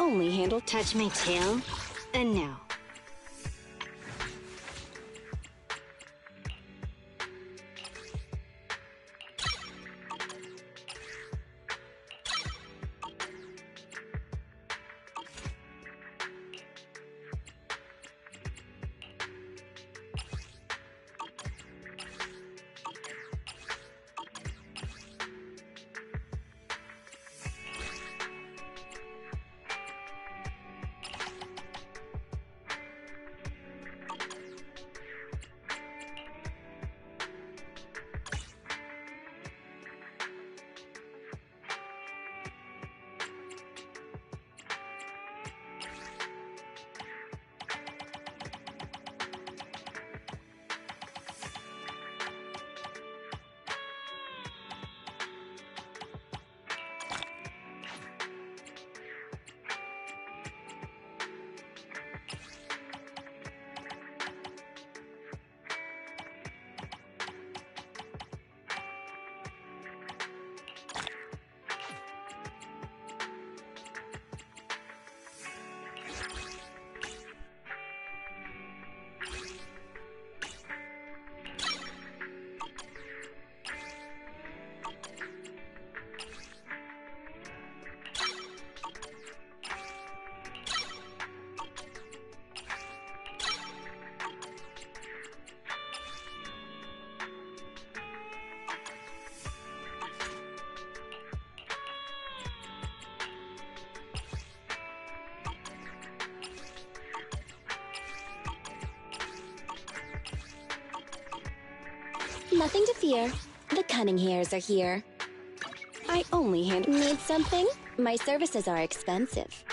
only handle touch my tail, and now. Nothing to fear. The cunning hairs are here. I only handle... Need something? My services are expensive.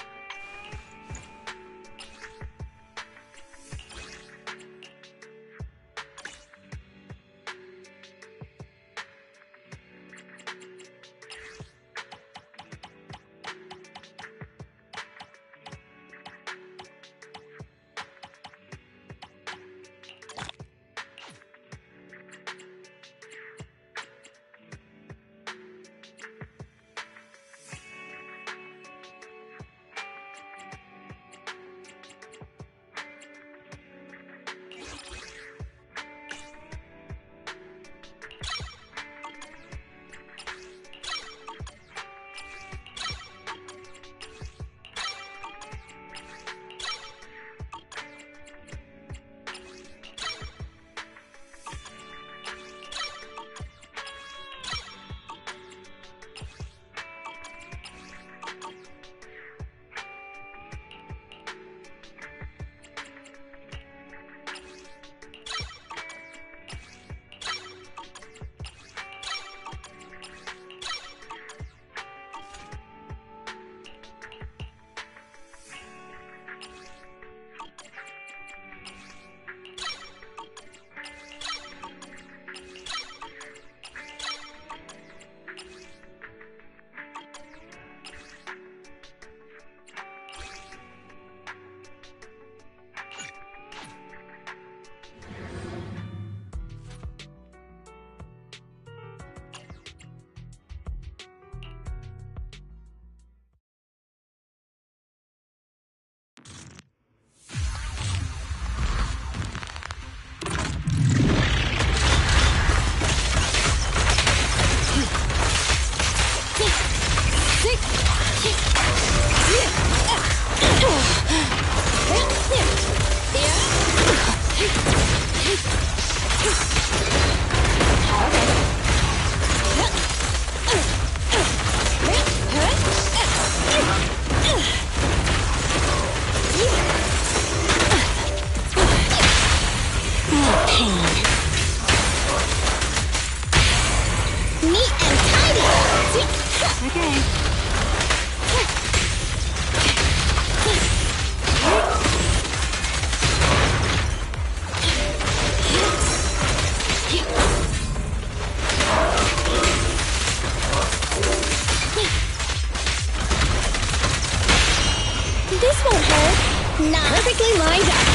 This won't hurt. Not perfectly lined up.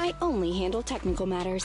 I only handle technical matters.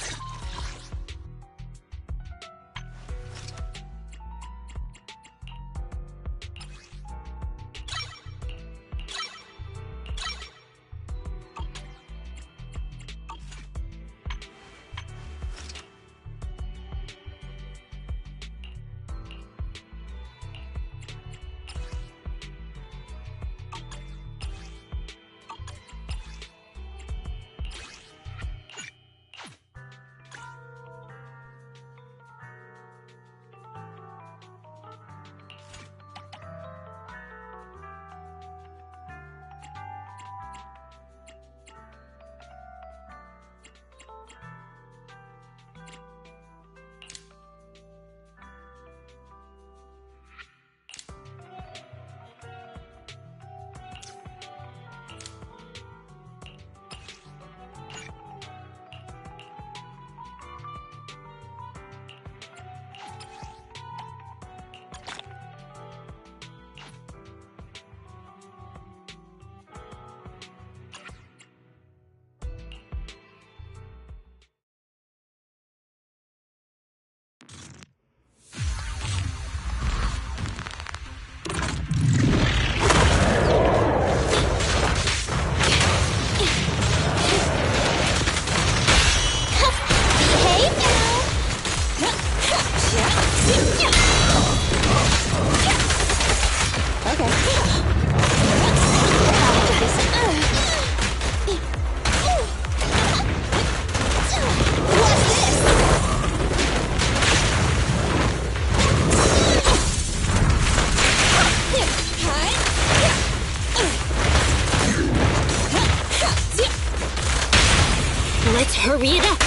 Let's hurry it up!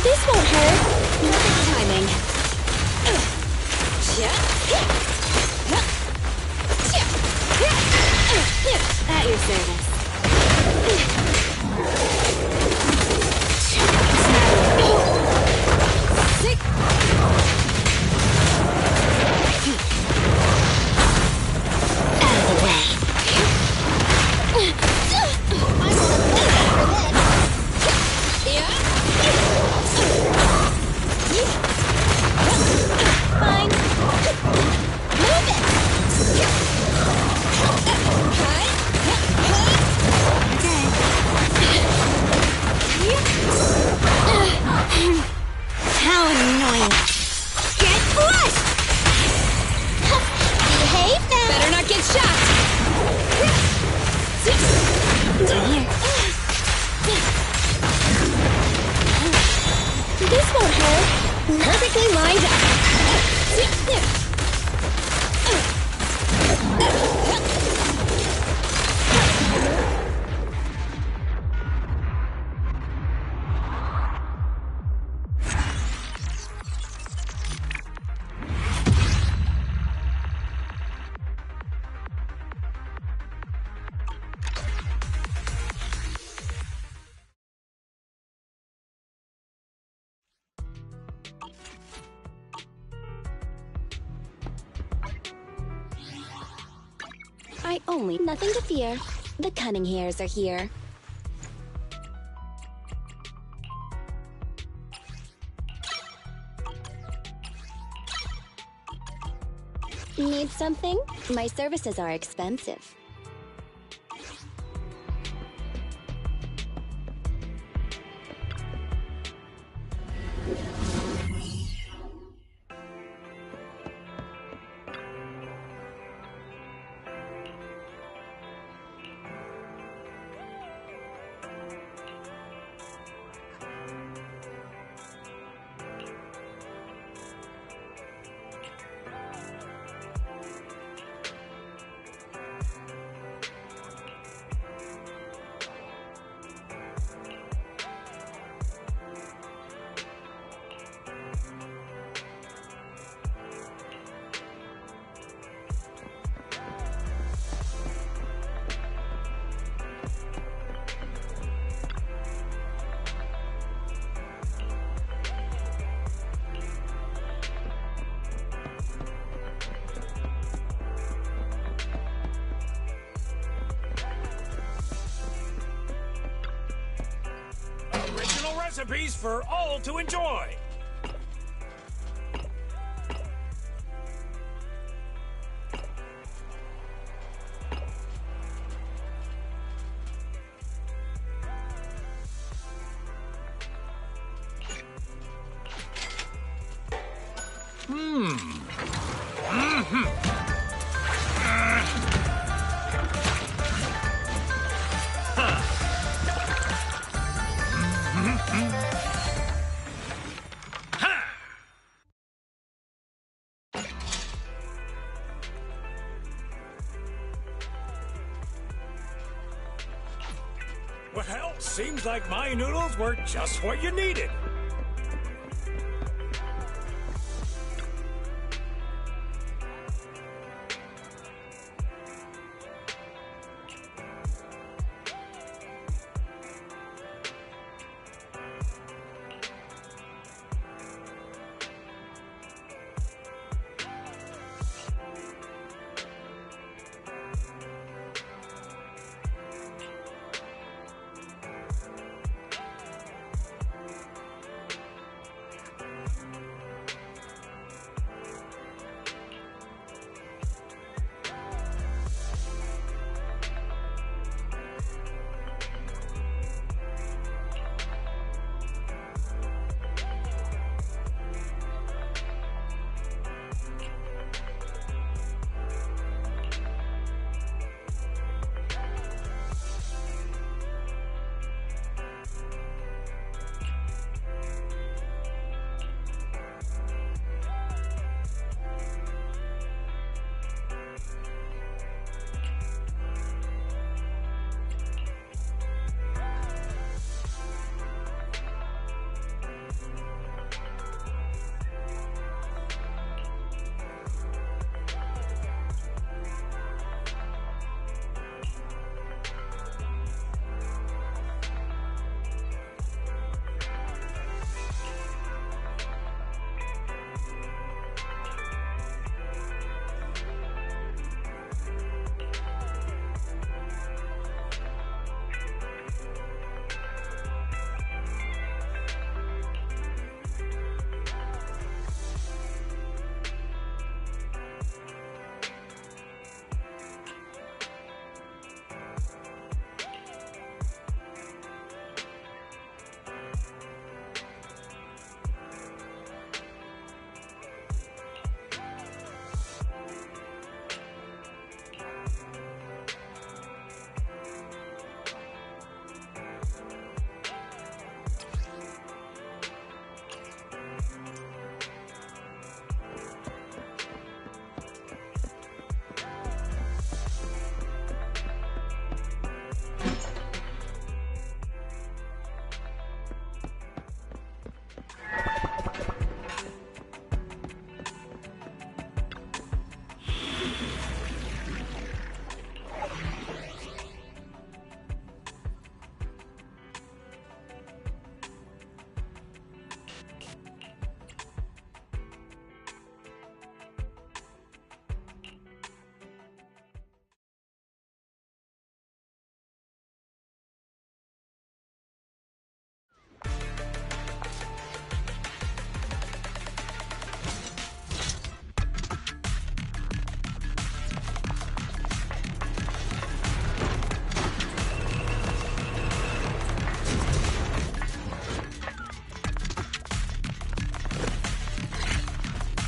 This won't hurt. Perfect timing. At your service. Sick. Out of the way. Fine. Move it. How annoying. Get crushed. Behave now. Better not get shot. Down here. This won't hurt. Perfectly lined up. I only... Nothing to fear. The cunning hairs are here. Need something? My services are expensive. recipes for all to enjoy. Well, seems like my noodles were just what you needed.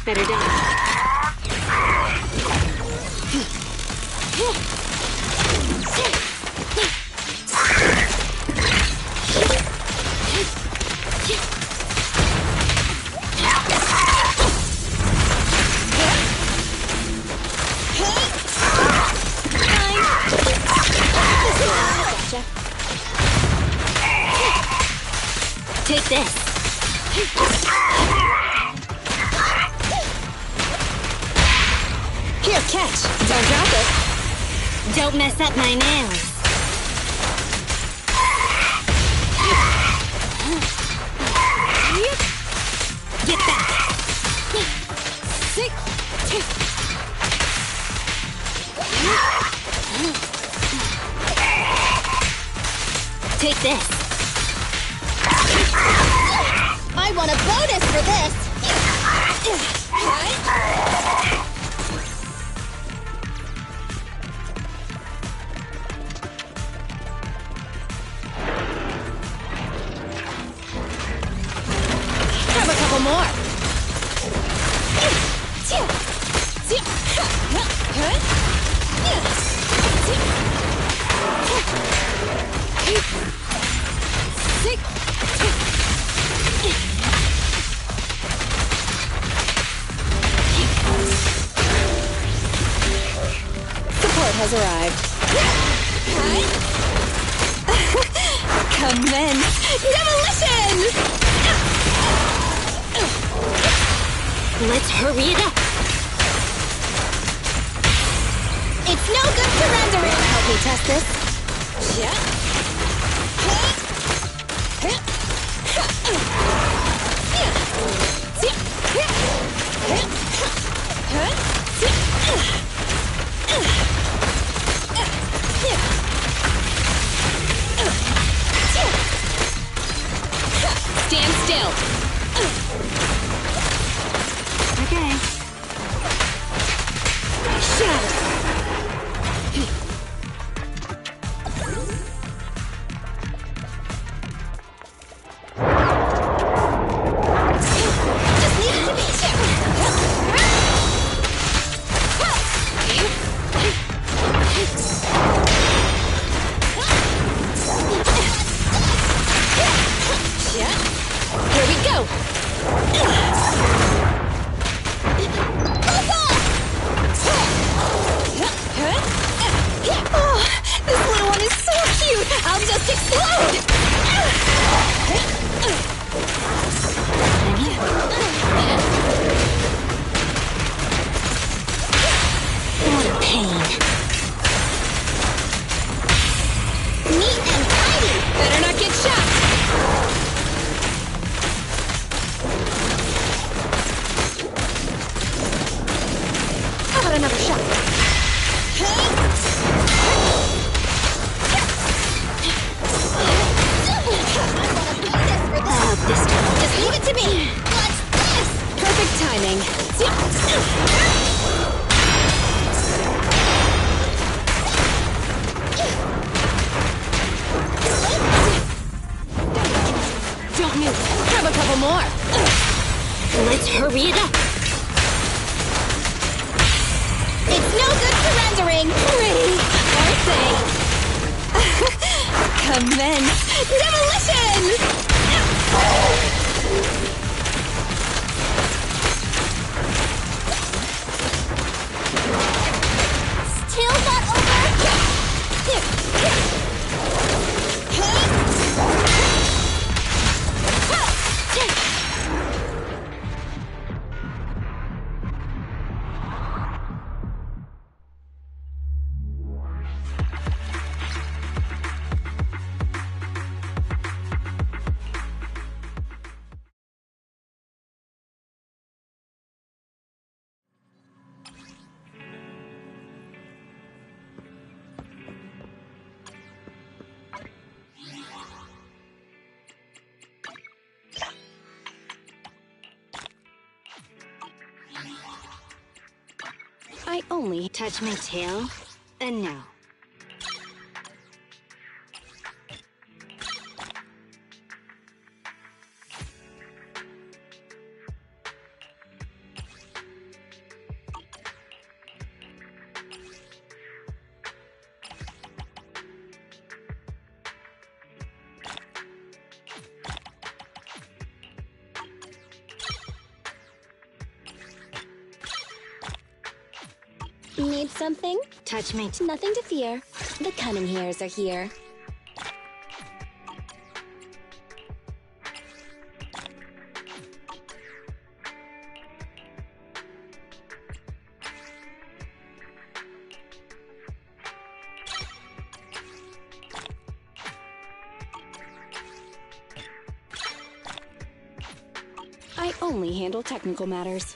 Better done. Take this. Here, catch. Don't drop it. Don't mess up my nails. Get back. Take this. bonus for this! Grab a couple more! Support has arrived. Commence demolition! Let's hurry it up. It's no good surrendering! Help me test this. Stand still. Okay. Shatter. Just needed to beat you! Here we go. Oh, this little one is so cute! I'll just explode! What a pain. Neat and tidy! Better not get shot. How about another shot? This time. Just leave it to me! What's this? Perfect timing. Don't move. Grab a couple more! Let's hurry it up. It's no good surrendering! Pretty, aren't they? Commence demolition! Still not over? I only touch my tail, and now. Need something? Touch my Nothing to fear. The cunning hairs are here. I only handle technical matters.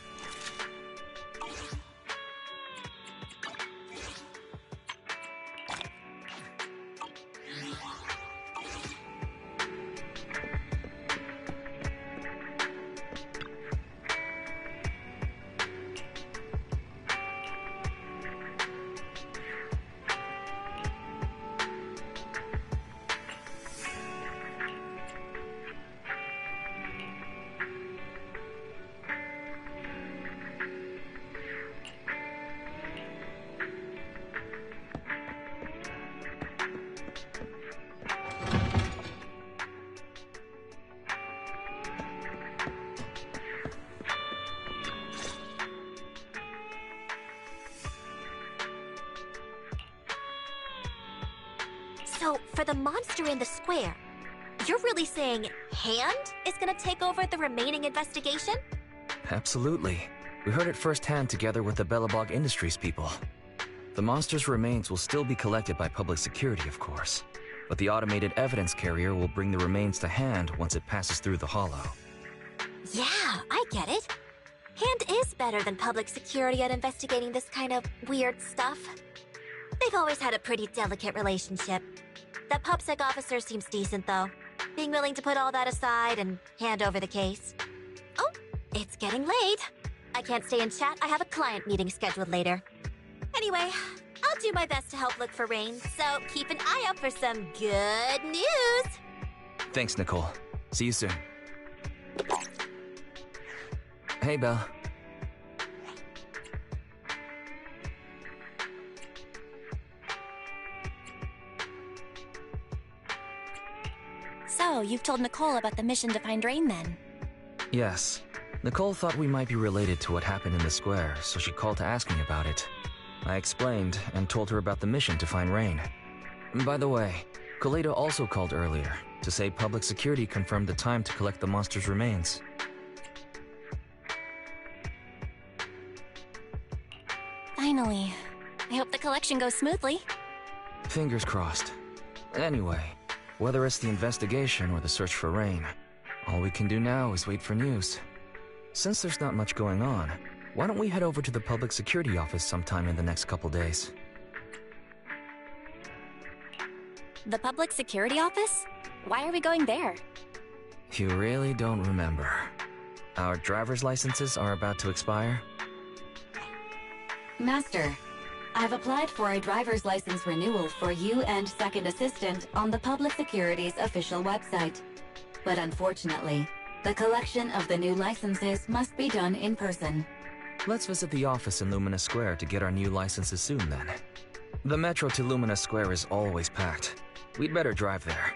for the monster in the square, you're really saying Hand is gonna take over the remaining investigation? Absolutely. We heard it firsthand together with the Bellabog Industries people. The monster's remains will still be collected by public security, of course. But the automated evidence carrier will bring the remains to Hand once it passes through the hollow. Yeah, I get it. Hand is better than public security at investigating this kind of weird stuff. They've always had a pretty delicate relationship. That PubSec officer seems decent, though, being willing to put all that aside and hand over the case. Oh, it's getting late. I can't stay and chat. I have a client meeting scheduled later. Anyway, I'll do my best to help look for Rain, so keep an eye out for some good news! Thanks, Nicole. See you soon. Hey, Belle. So, you've told Nicole about the mission to find Rain, then? Yes. Nicole thought we might be related to what happened in the square, so she called to ask me about it. I explained and told her about the mission to find Rain. By the way, Kaleido also called earlier to say public security confirmed the time to collect the monster's remains. Finally. I hope the collection goes smoothly. Fingers crossed. Anyway, whether it's the investigation or the search for Rain, all we can do now is wait for news. Since there's not much going on, why don't we head over to the public security office sometime in the next couple days? The public security office? Why are we going there? You really don't remember. Our driver's licenses are about to expire. Master, I've applied for a driver's license renewal for you and second assistant on the Public Security's official website. But unfortunately, the collection of the new licenses must be done in person. Let's visit the office in Lumina Square to get our new licenses soon then. The metro to Lumina Square is always packed. We'd better drive there.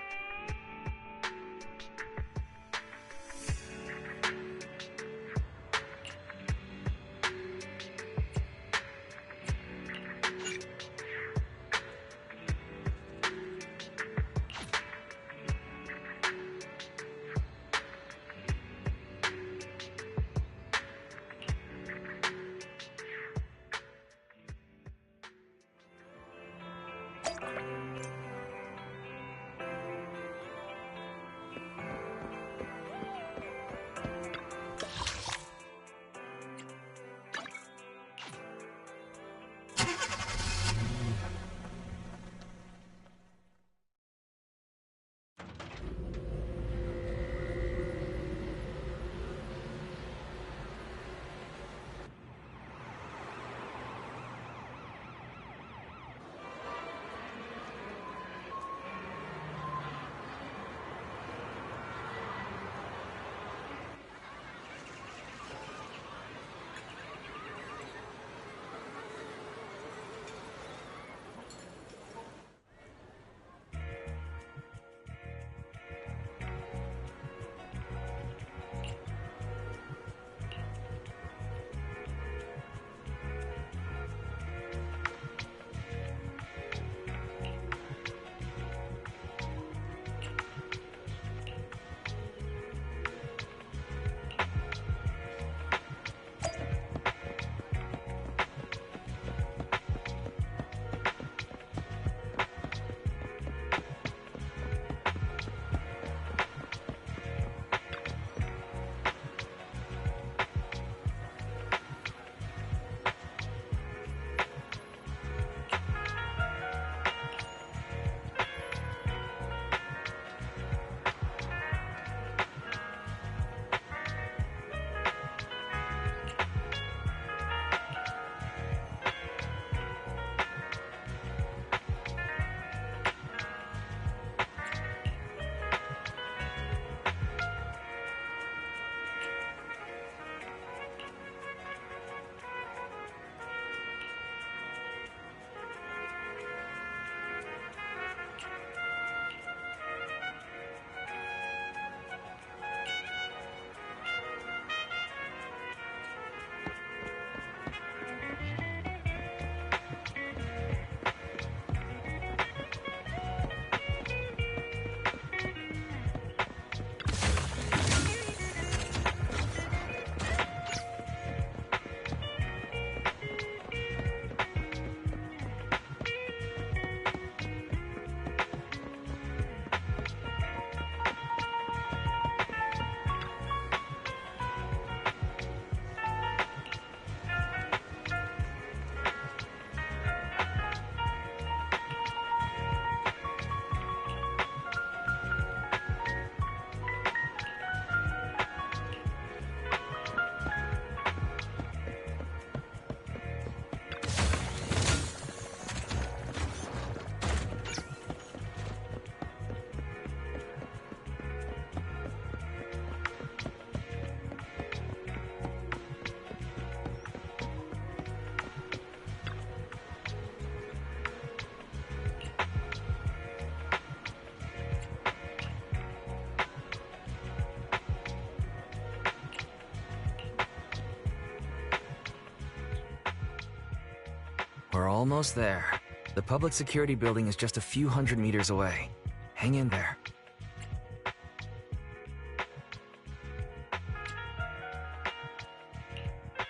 We're almost there. The public security building is just a few hundred meters away. Hang in there.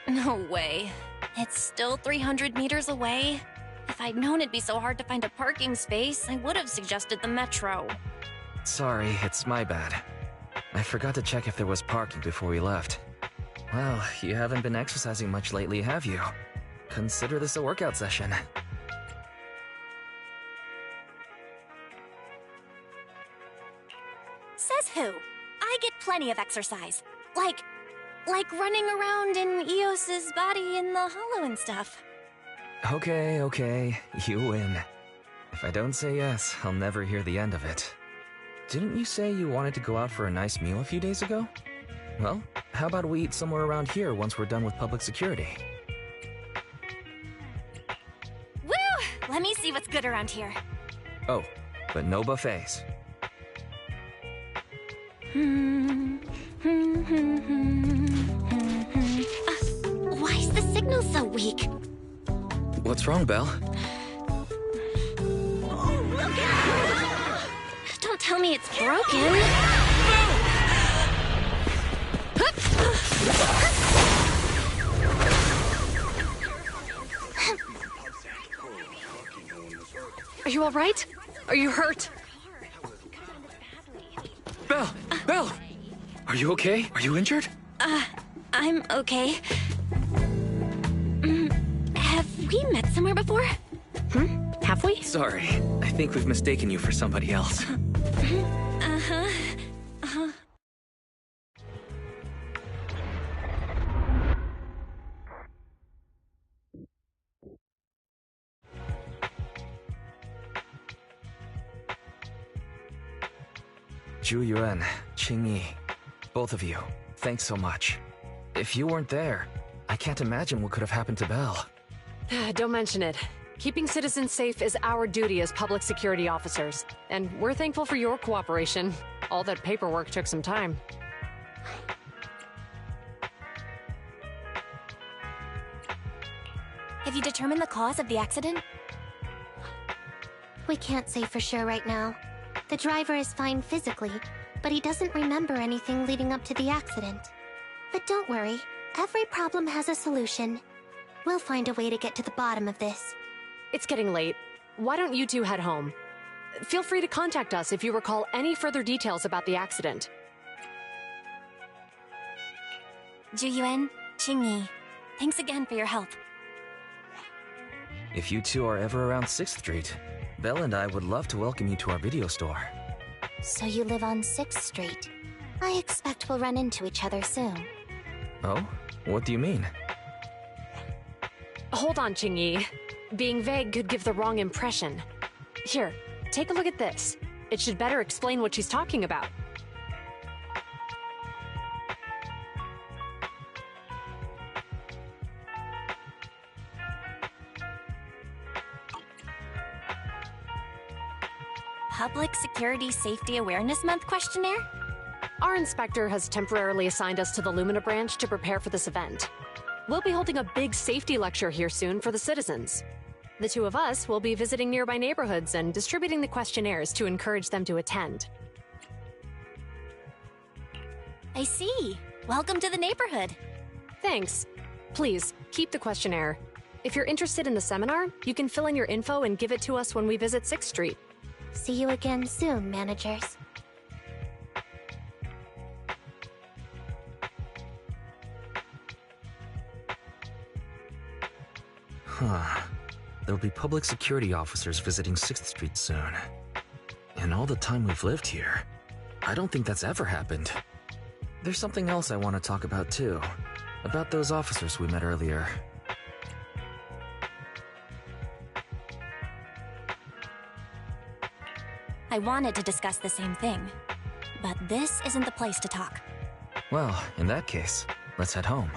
No way. It's still 300 meters away? If I'd known it'd be so hard to find a parking space, I would have suggested the metro. Sorry, it's my bad. I forgot to check if there was parking before we left. Well, you haven't been exercising much lately, have you? Consider this a workout session. Says who? I get plenty of exercise. Like running around in Eos's body in the hollow and stuff. Okay, you win. If I don't say yes, I'll never hear the end of it. Didn't you say you wanted to go out for a nice meal a few days ago? Well, how about we eat somewhere around here once we're done with public security? Woo! Let me see what's good around here. Oh, but no buffets. Why is the signal so weak? What's wrong, Belle? Don't tell me it's broken. Are you all right? Are you hurt? Belle! Are you okay? Are you injured? I'm okay. Have we met somewhere before? Have we? Sorry, I think we've mistaken you for somebody else. Zhu Yuan, Qing Yi, both of you, thanks so much. If you weren't there, I can't imagine what could have happened to Belle. Don't mention it. Keeping citizens safe is our duty as public security officers, and we're thankful for your cooperation. All that paperwork took some time. Have you determined the cause of the accident? We can't say for sure right now. The driver is fine physically, but he doesn't remember anything leading up to the accident. But don't worry, every problem has a solution. We'll find a way to get to the bottom of this. It's getting late. Why don't you two head home? Feel free to contact us if you recall any further details about the accident. Zhu Yuan, Qing Yi, thanks again for your help. If you two are ever around 6th Street, Belle and I would love to welcome you to our video store. So you live on 6th Street. I expect we'll run into each other soon. Oh? What do you mean? Hold on, Qing Yi. Being vague could give the wrong impression. Here, take a look at this. It should better explain what she's talking about. Public Security Safety Awareness Month questionnaire? Our inspector has temporarily assigned us to the Lumina branch to prepare for this event. We'll be holding a big safety lecture here soon for the citizens. The two of us will be visiting nearby neighborhoods and distributing the questionnaires to encourage them to attend. I see. Welcome to the neighborhood. Thanks. Please, keep the questionnaire. If you're interested in the seminar, you can fill in your info and give it to us when we visit 6th Street. See you again soon, managers. Huh. There'll be public security officers visiting 6th Street soon. In all the time we've lived here, I don't think that's ever happened. There's something else I want to talk about too. About those officers we met earlier. I wanted to discuss the same thing, but this isn't the place to talk. Well, in that case, let's head home.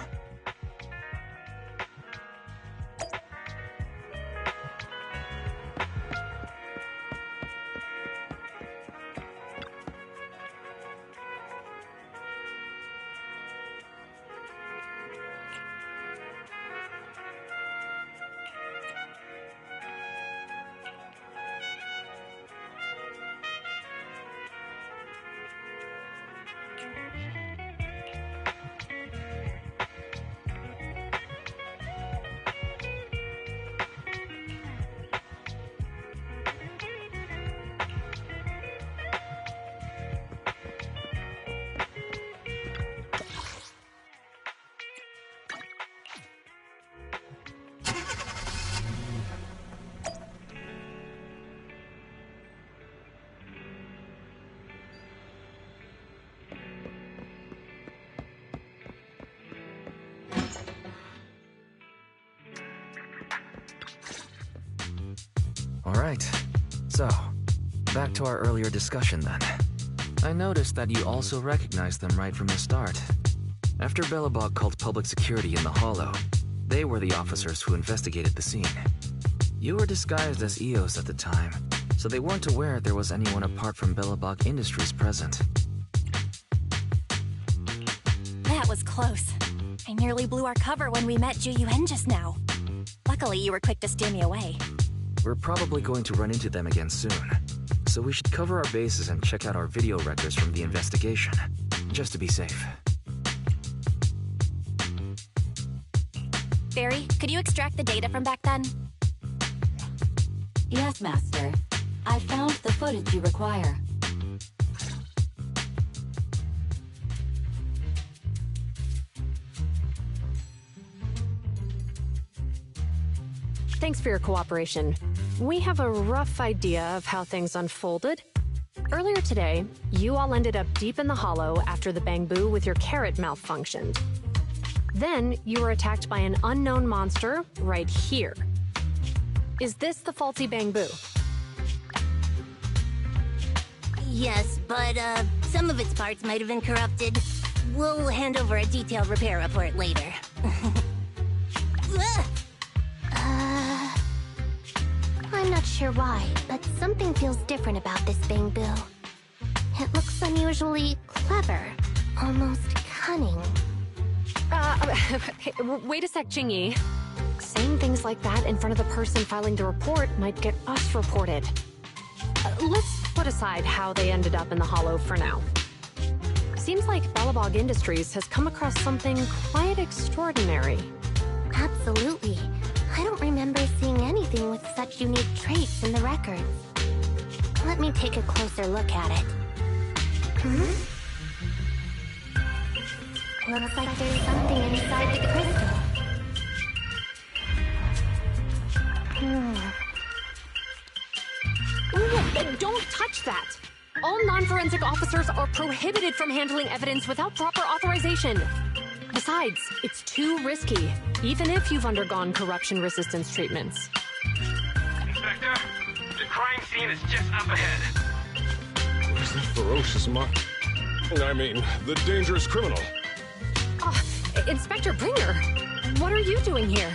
Alright. So, back to our earlier discussion then. I noticed that you also recognized them right from the start. After Belobog called public security in the Hollow, they were the officers who investigated the scene. You were disguised as EOS at the time, so they weren't aware there was anyone apart from Belobog Industries present. That was close. I nearly blew our cover when we met Ju Yuen just now. Luckily, you were quick to steer me away. We're probably going to run into them again soon, so we should cover our bases and check out our video records from the investigation, just to be safe. Barry, could you extract the data from back then? Yes, Master. I found the footage you require. Thanks for your cooperation. We have a rough idea of how things unfolded. Earlier today, you all ended up deep in the Hollow after the bamboo with your carrot malfunctioned. Then, you were attacked by an unknown monster right here. Is this the faulty bamboo? Yes, but some of its parts might have been corrupted. We'll hand over a detailed repair report later. I'm not sure why, but something feels different about this bamboo. It looks unusually clever, almost cunning. Wait a sec, Jingyi. Saying things like that in front of the person filing the report might get us reported. Let's put aside how they ended up in the Hollow for now. Seems like Belobog Industries has come across something quite extraordinary. Absolutely. I don't remember seeing anything with such unique traits in the records. Let me take a closer look at it. Looks like there's something inside the crystal. Ooh, don't touch that! All non-forensic officers are prohibited from handling evidence without proper authorization. Besides, it's too risky, even if you've undergone corruption resistance treatments. Inspector, the crime scene is just up ahead. Where's the ferocious the dangerous criminal? Inspector Bringer, what are you doing here?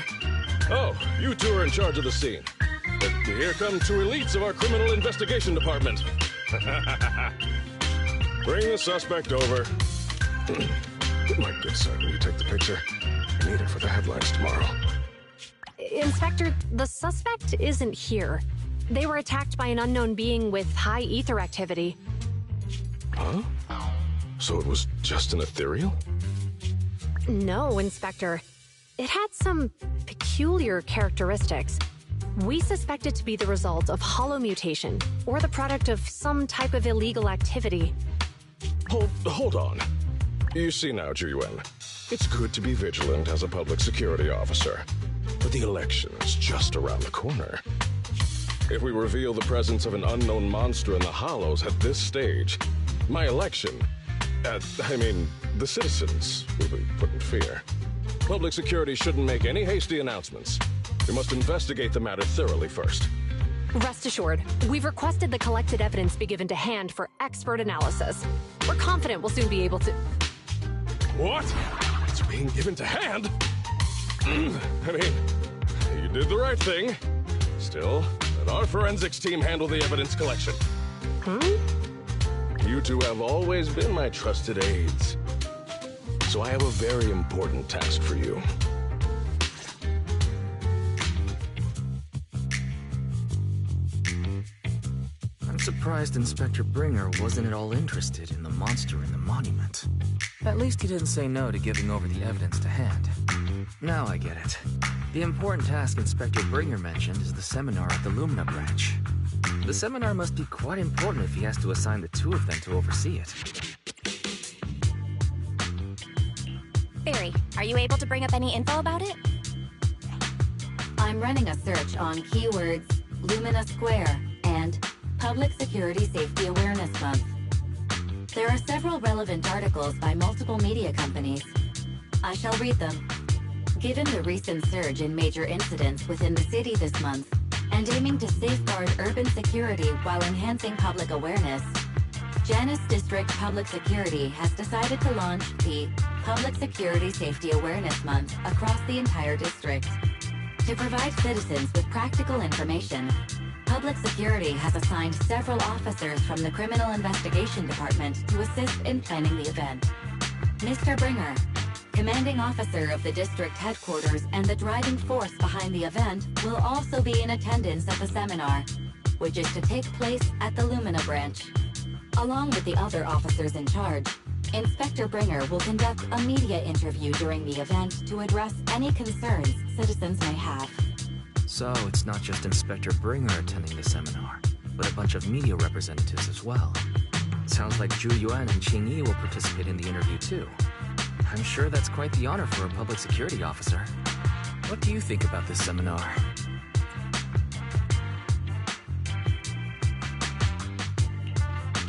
Oh, you two are in charge of the scene. But here come two elites of our criminal investigation department. Bring the suspect over. My good sir, will you take the picture? I need it for the headlines tomorrow. Inspector, the suspect isn't here. They were attacked by an unknown being with high ether activity. Huh? So it was just an ethereal? No, Inspector. It had some peculiar characteristics. We suspect it to be the result of hollow mutation, or the product of some type of illegal activity. Hold on. You see now, Ju Yuen, it's good to be vigilant as a public security officer, but the election is just around the corner. If we reveal the presence of an unknown monster in the Hollows at this stage, my election, the citizens will be put in fear. Public security shouldn't make any hasty announcements. We must investigate the matter thoroughly first. Rest assured, we've requested the collected evidence be given to hand for expert analysis. We're confident we'll soon be able to... What? It's being given to hand? You did the right thing. Still, let our forensics team handle the evidence collection. You two have always been my trusted aides. So I have a very important task for you. I'm surprised Inspector Bringer wasn't at all interested in the monster in the monument. At least he didn't say no to giving over the evidence to hand. Now I get it. The important task Inspector Bringer mentioned is the seminar at the Lumina branch. The seminar must be quite important if he has to assign the two of them to oversee it. Barry, are you able to bring up any info about it? I'm running a search on keywords Lumina Square and Public Security Safety Awareness Month. There are several relevant articles by multiple media companies. I shall read them. Given the recent surge in major incidents within the city this month, and aiming to safeguard urban security while enhancing public awareness, Janus District Public Security has decided to launch the Public Security Safety Awareness Month across the entire district. To provide citizens with practical information, Public Security has assigned several officers from the Criminal Investigation Department to assist in planning the event. Mr. Bringer, commanding officer of the district headquarters and the driving force behind the event, will also be in attendance at the seminar, which is to take place at the Lumina branch. Along with the other officers in charge, Inspector Bringer will conduct a media interview during the event to address any concerns citizens may have. So it's not just Inspector Bringer attending the seminar, but a bunch of media representatives as well. Sounds like Zhu Yuan and Qing Yi will participate in the interview too. I'm sure that's quite the honor for a public security officer. What do you think about this seminar?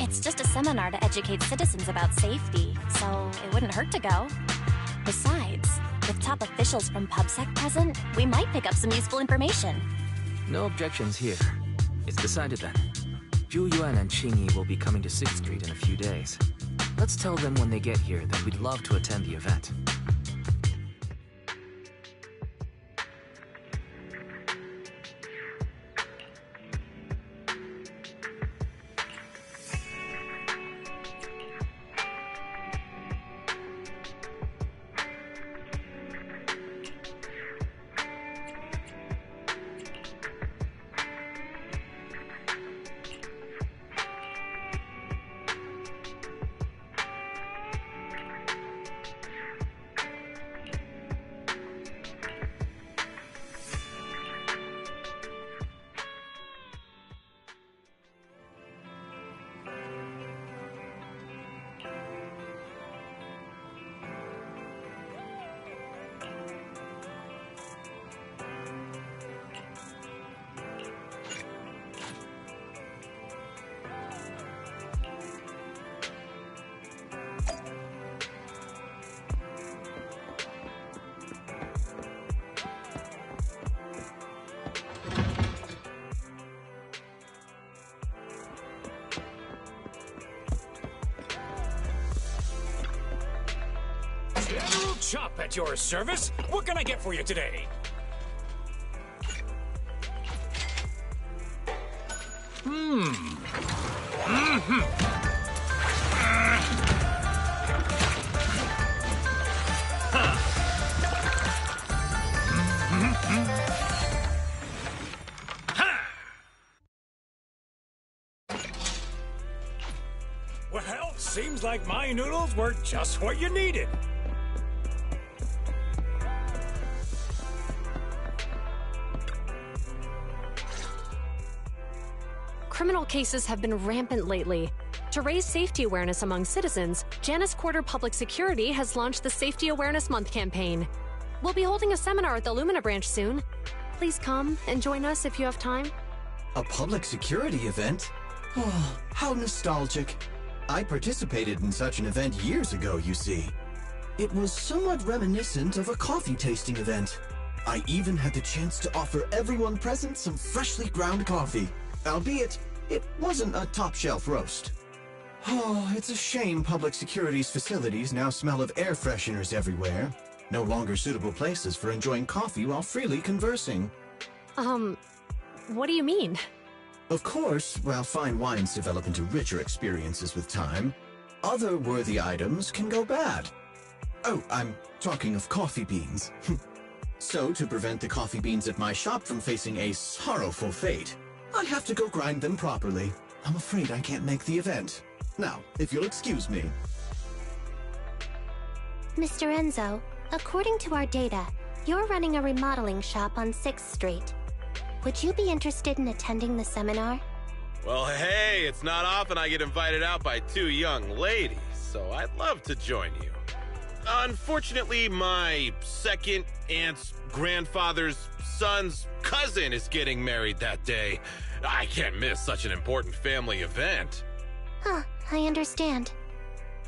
It's just a seminar to educate citizens about safety, so it wouldn't hurt to go. Besides, with top officials from PubSec present, we might pick up some useful information. No objections here. It's decided then. Zhu Yuan and Qing Yi will be coming to 6th Street in a few days. Let's tell them when they get here that we'd love to attend the event. General Chop at your service. What can I get for you today? Well, seems like my noodles were just what you needed. Criminal cases have been rampant lately. To raise safety awareness among citizens, Janus Quarter Public Security has launched the Safety Awareness Month campaign. We'll be holding a seminar at the Lumina branch soon. Please come and join us if you have time. A public security event? Oh, how nostalgic. I participated in such an event years ago, you see. It was somewhat reminiscent of a coffee tasting event. I even had the chance to offer everyone present some freshly ground coffee. Albeit, it wasn't a top-shelf roast. Oh, it's a shame public security's facilities now smell of air fresheners everywhere. No longer suitable places for enjoying coffee while freely conversing. What do you mean? Of course, while fine wines develop into richer experiences with time, other worthy items can go bad. Oh, I'm talking of coffee beans. So, to prevent the coffee beans at my shop from facing a sorrowful fate, I have to go grind them properly. I'm afraid I can't make the event. Now, if you'll excuse me. Mr. Enzo, according to our data, you're running a remodeling shop on 6th Street. Would you be interested in attending the seminar? Well, hey, it's not often I get invited out by two young ladies, so I'd love to join you. Unfortunately, my second aunt's grandfather's son's cousin is getting married that day. I can't miss such an important family event. Huh, I understand.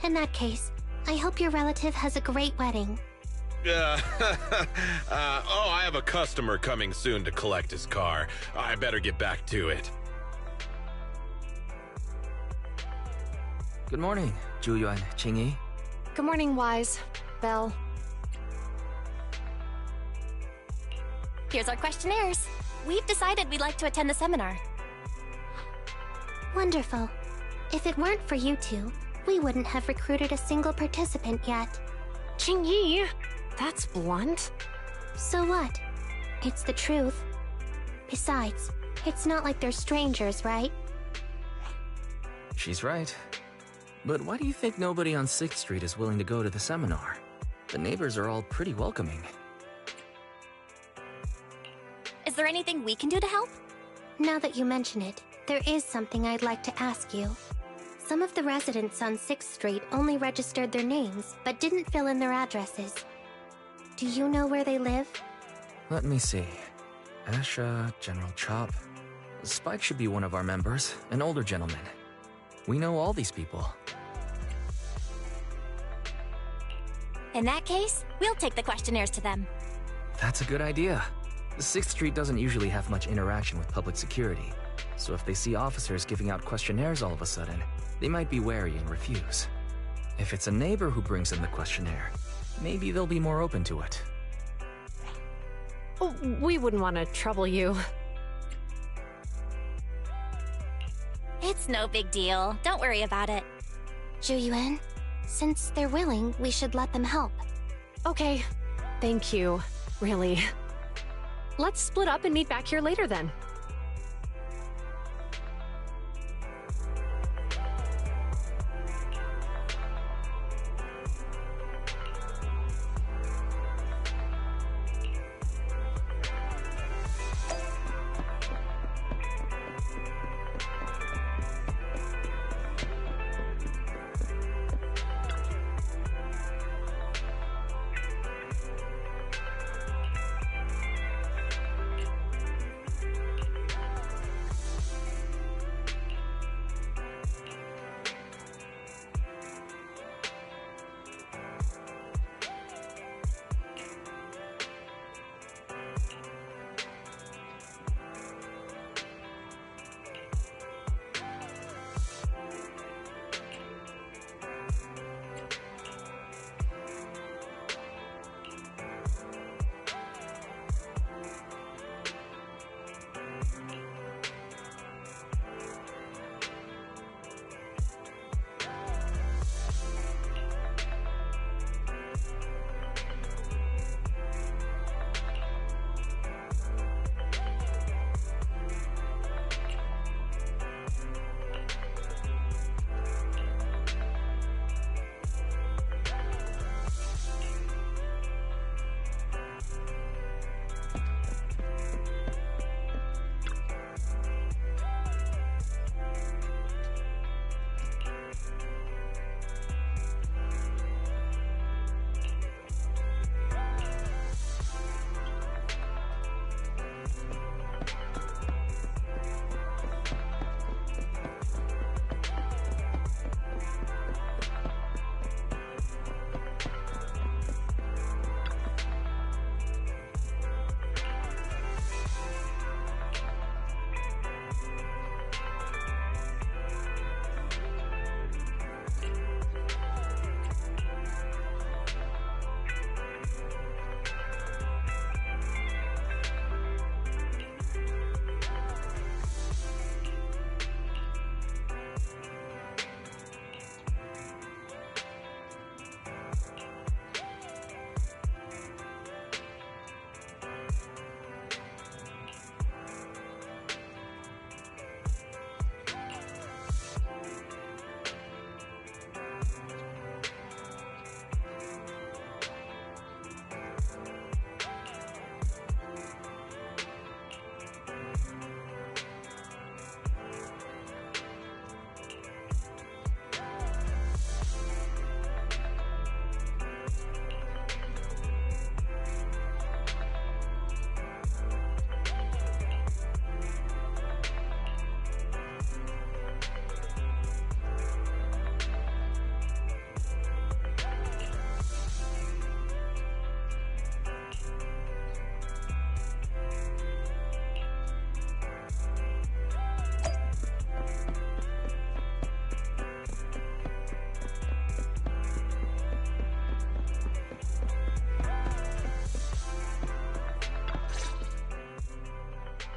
In that case, I hope your relative has a great wedding. I have a customer coming soon to collect his car. I better get back to it. Good morning, Zhuyuan, Qingyi. Good morning, Wise. Belle. Here's our questionnaires. We've decided we'd like to attend the seminar. Wonderful. If it weren't for you two, we wouldn't have recruited a single participant yet. Qingyi! That's blunt. So what? It's the truth. Besides, it's not like they're strangers, right? She's right. But why do you think nobody on 6th Street is willing to go to the seminar? The neighbors are all pretty welcoming. Is there anything we can do to help? Now that you mention it, there is something I'd like to ask you. Some of the residents on 6th Street only registered their names, but didn't fill in their addresses. Do you know where they live? Let me see. Asha, General Chop. Spike should be one of our members, an older gentleman. We know all these people. In that case, we'll take the questionnaires to them. That's a good idea. 6th Street doesn't usually have much interaction with public security, so if they see officers giving out questionnaires all of a sudden, they might be wary and refuse. If it's a neighbor who brings in the questionnaire, maybe they'll be more open to it. Oh, we wouldn't want to trouble you. It's no big deal. Don't worry about it. Zhuyuan, since they're willing, we should let them help. Okay. Thank you. Really. Let's split up and meet back here later then.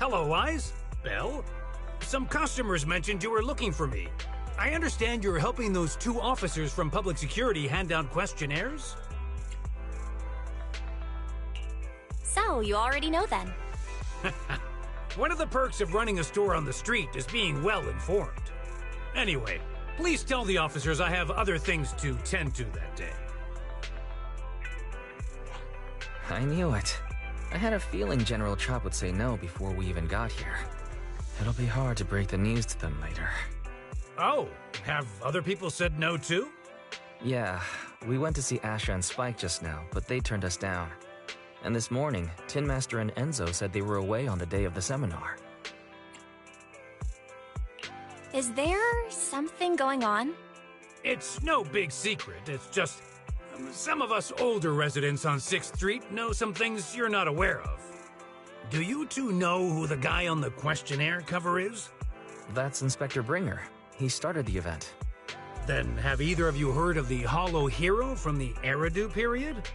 Hello, Wise. Belle? Some customers mentioned you were looking for me. I understand you're helping those 2 officers from public security hand out questionnaires? So, you already know then. One of the perks of running a store on the street is being well informed. Anyway, please tell the officers I have other things to tend to that day. I knew it. I had a feeling General Chop would say no before we even got here. It'll be hard to break the news to them later. Oh, have other people said no too? Yeah, we went to see Asha and Spike just now, but they turned us down. And this morning, Tin Master and Enzo said they were away on the day of the seminar. Is there something going on? It's no big secret. It's just some of us older residents on 6th Street know some things you're not aware of. Do you two know who the guy on the questionnaire cover is? That's Inspector Bringer. He started the event. Then have either of you heard of the Hollow Hero from the Eridu period?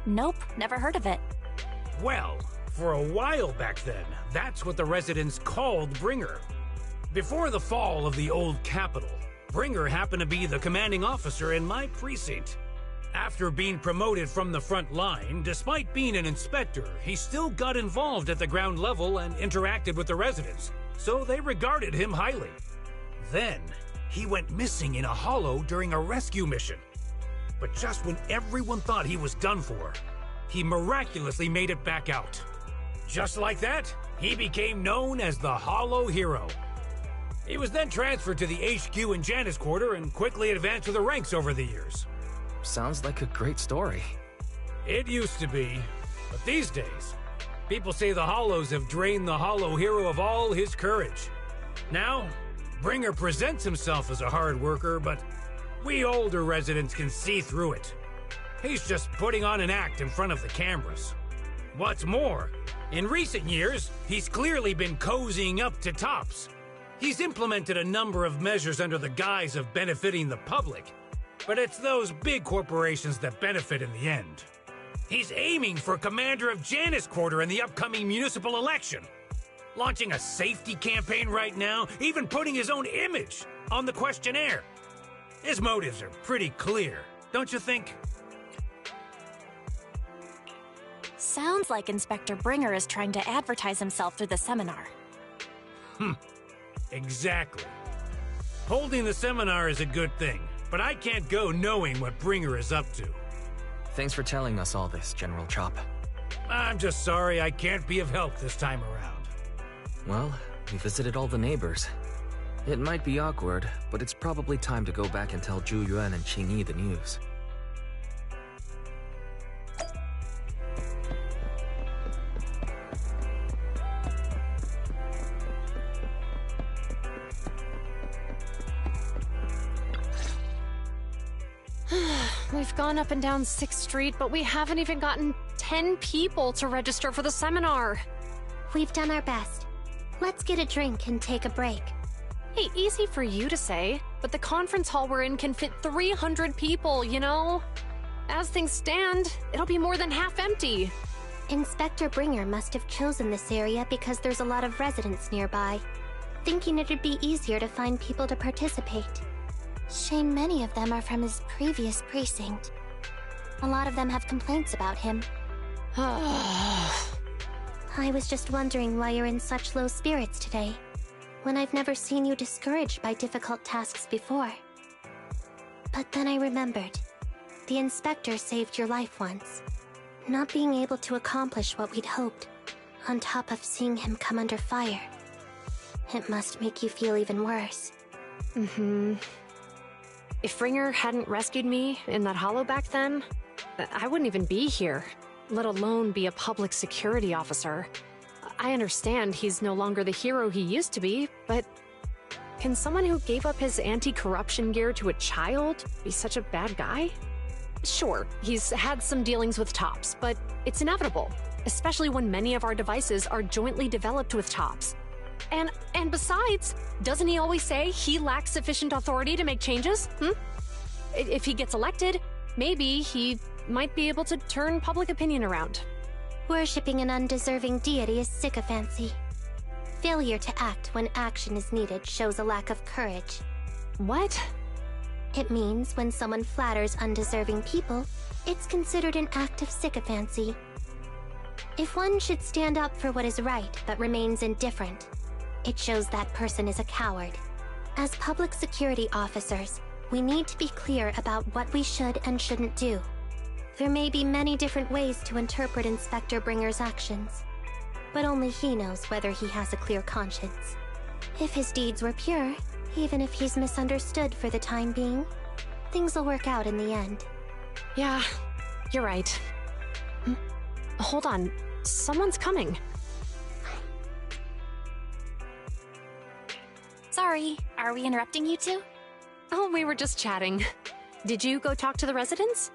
Nope, never heard of it. Well, for a while back then, that's what the residents called Bringer. Before the fall of the old capital, Bringer happened to be the commanding officer in my precinct. After being promoted from the front line, despite being an inspector, he still got involved at the ground level and interacted with the residents, so they regarded him highly. Then, he went missing in a hollow during a rescue mission. But just when everyone thought he was done for, he miraculously made it back out. Just like that, he became known as the Hollow Hero. He was then transferred to the HQ in Janus Quarter and quickly advanced to the ranks over the years. Sounds like a great story. It used to be, but these days, people say the Hollows have drained the Hollow Hero of all his courage. Now, Bringer presents himself as a hard worker, but we older residents can see through it. He's just putting on an act in front of the cameras. What's more, in recent years, he's clearly been cozying up to Tops. He's implemented a number of measures under the guise of benefiting the public, but it's those big corporations that benefit in the end. He's aiming for commander of Janus Quarter in the upcoming municipal election, launching a safety campaign right now, even putting his own image on the questionnaire. His motives are pretty clear, don't you think? Sounds like Inspector Bringer is trying to advertise himself through the seminar. Exactly. Holding the seminar is a good thing, but I can't go knowing what Bringer is up to. Thanks for telling us all this, General Chop. I'm just sorry I can't be of help this time around. Well, we visited all the neighbors. It might be awkward, but it's probably time to go back and tell Zhu Yuan and Qing Yi the news. We've gone up and down 6th Street, but we haven't even gotten 10 people to register for the seminar. We've done our best. Let's get a drink and take a break. Hey, easy for you to say, but the conference hall we're in can fit 300 people, you know? As things stand, it'll be more than half empty. Inspector Bringer must have chosen this area because there's a lot of residents nearby, thinking it'd be easier to find people to participate. Shame many of them are from his previous precinct. A lot of them have complaints about him. I was just wondering why you're in such low spirits today, when I've never seen you discouraged by difficult tasks before. But then I remembered. The inspector saved your life once. Not being able to accomplish what we'd hoped, on top of seeing him come under fire. It must make you feel even worse. If Bringer hadn't rescued me in that hollow back then, I wouldn't even be here, let alone be a public security officer. I understand he's no longer the hero he used to be, but can someone who gave up his anti-corruption gear to a child be such a bad guy? Sure, he's had some dealings with Tops, but it's inevitable, especially when many of our devices are jointly developed with Tops. And besides, doesn't he always say he lacks sufficient authority to make changes? If he gets elected, maybe he might be able to turn public opinion around. Worshipping an undeserving deity is sycophancy. Failure to act when action is needed shows a lack of courage. What? It means when someone flatters undeserving people, it's considered an act of sycophancy. If one should stand up for what is right but remains indifferent, it shows that person is a coward. As public security officers, we need to be clear about what we should and shouldn't do. There may be many different ways to interpret Inspector Bringer's actions, but only he knows whether he has a clear conscience. If his deeds were pure, even if he's misunderstood for the time being, things will work out in the end. Yeah, you're right. Hold on, someone's coming. Sorry, are we interrupting you two? Oh, we were just chatting. Did you go talk to the residents?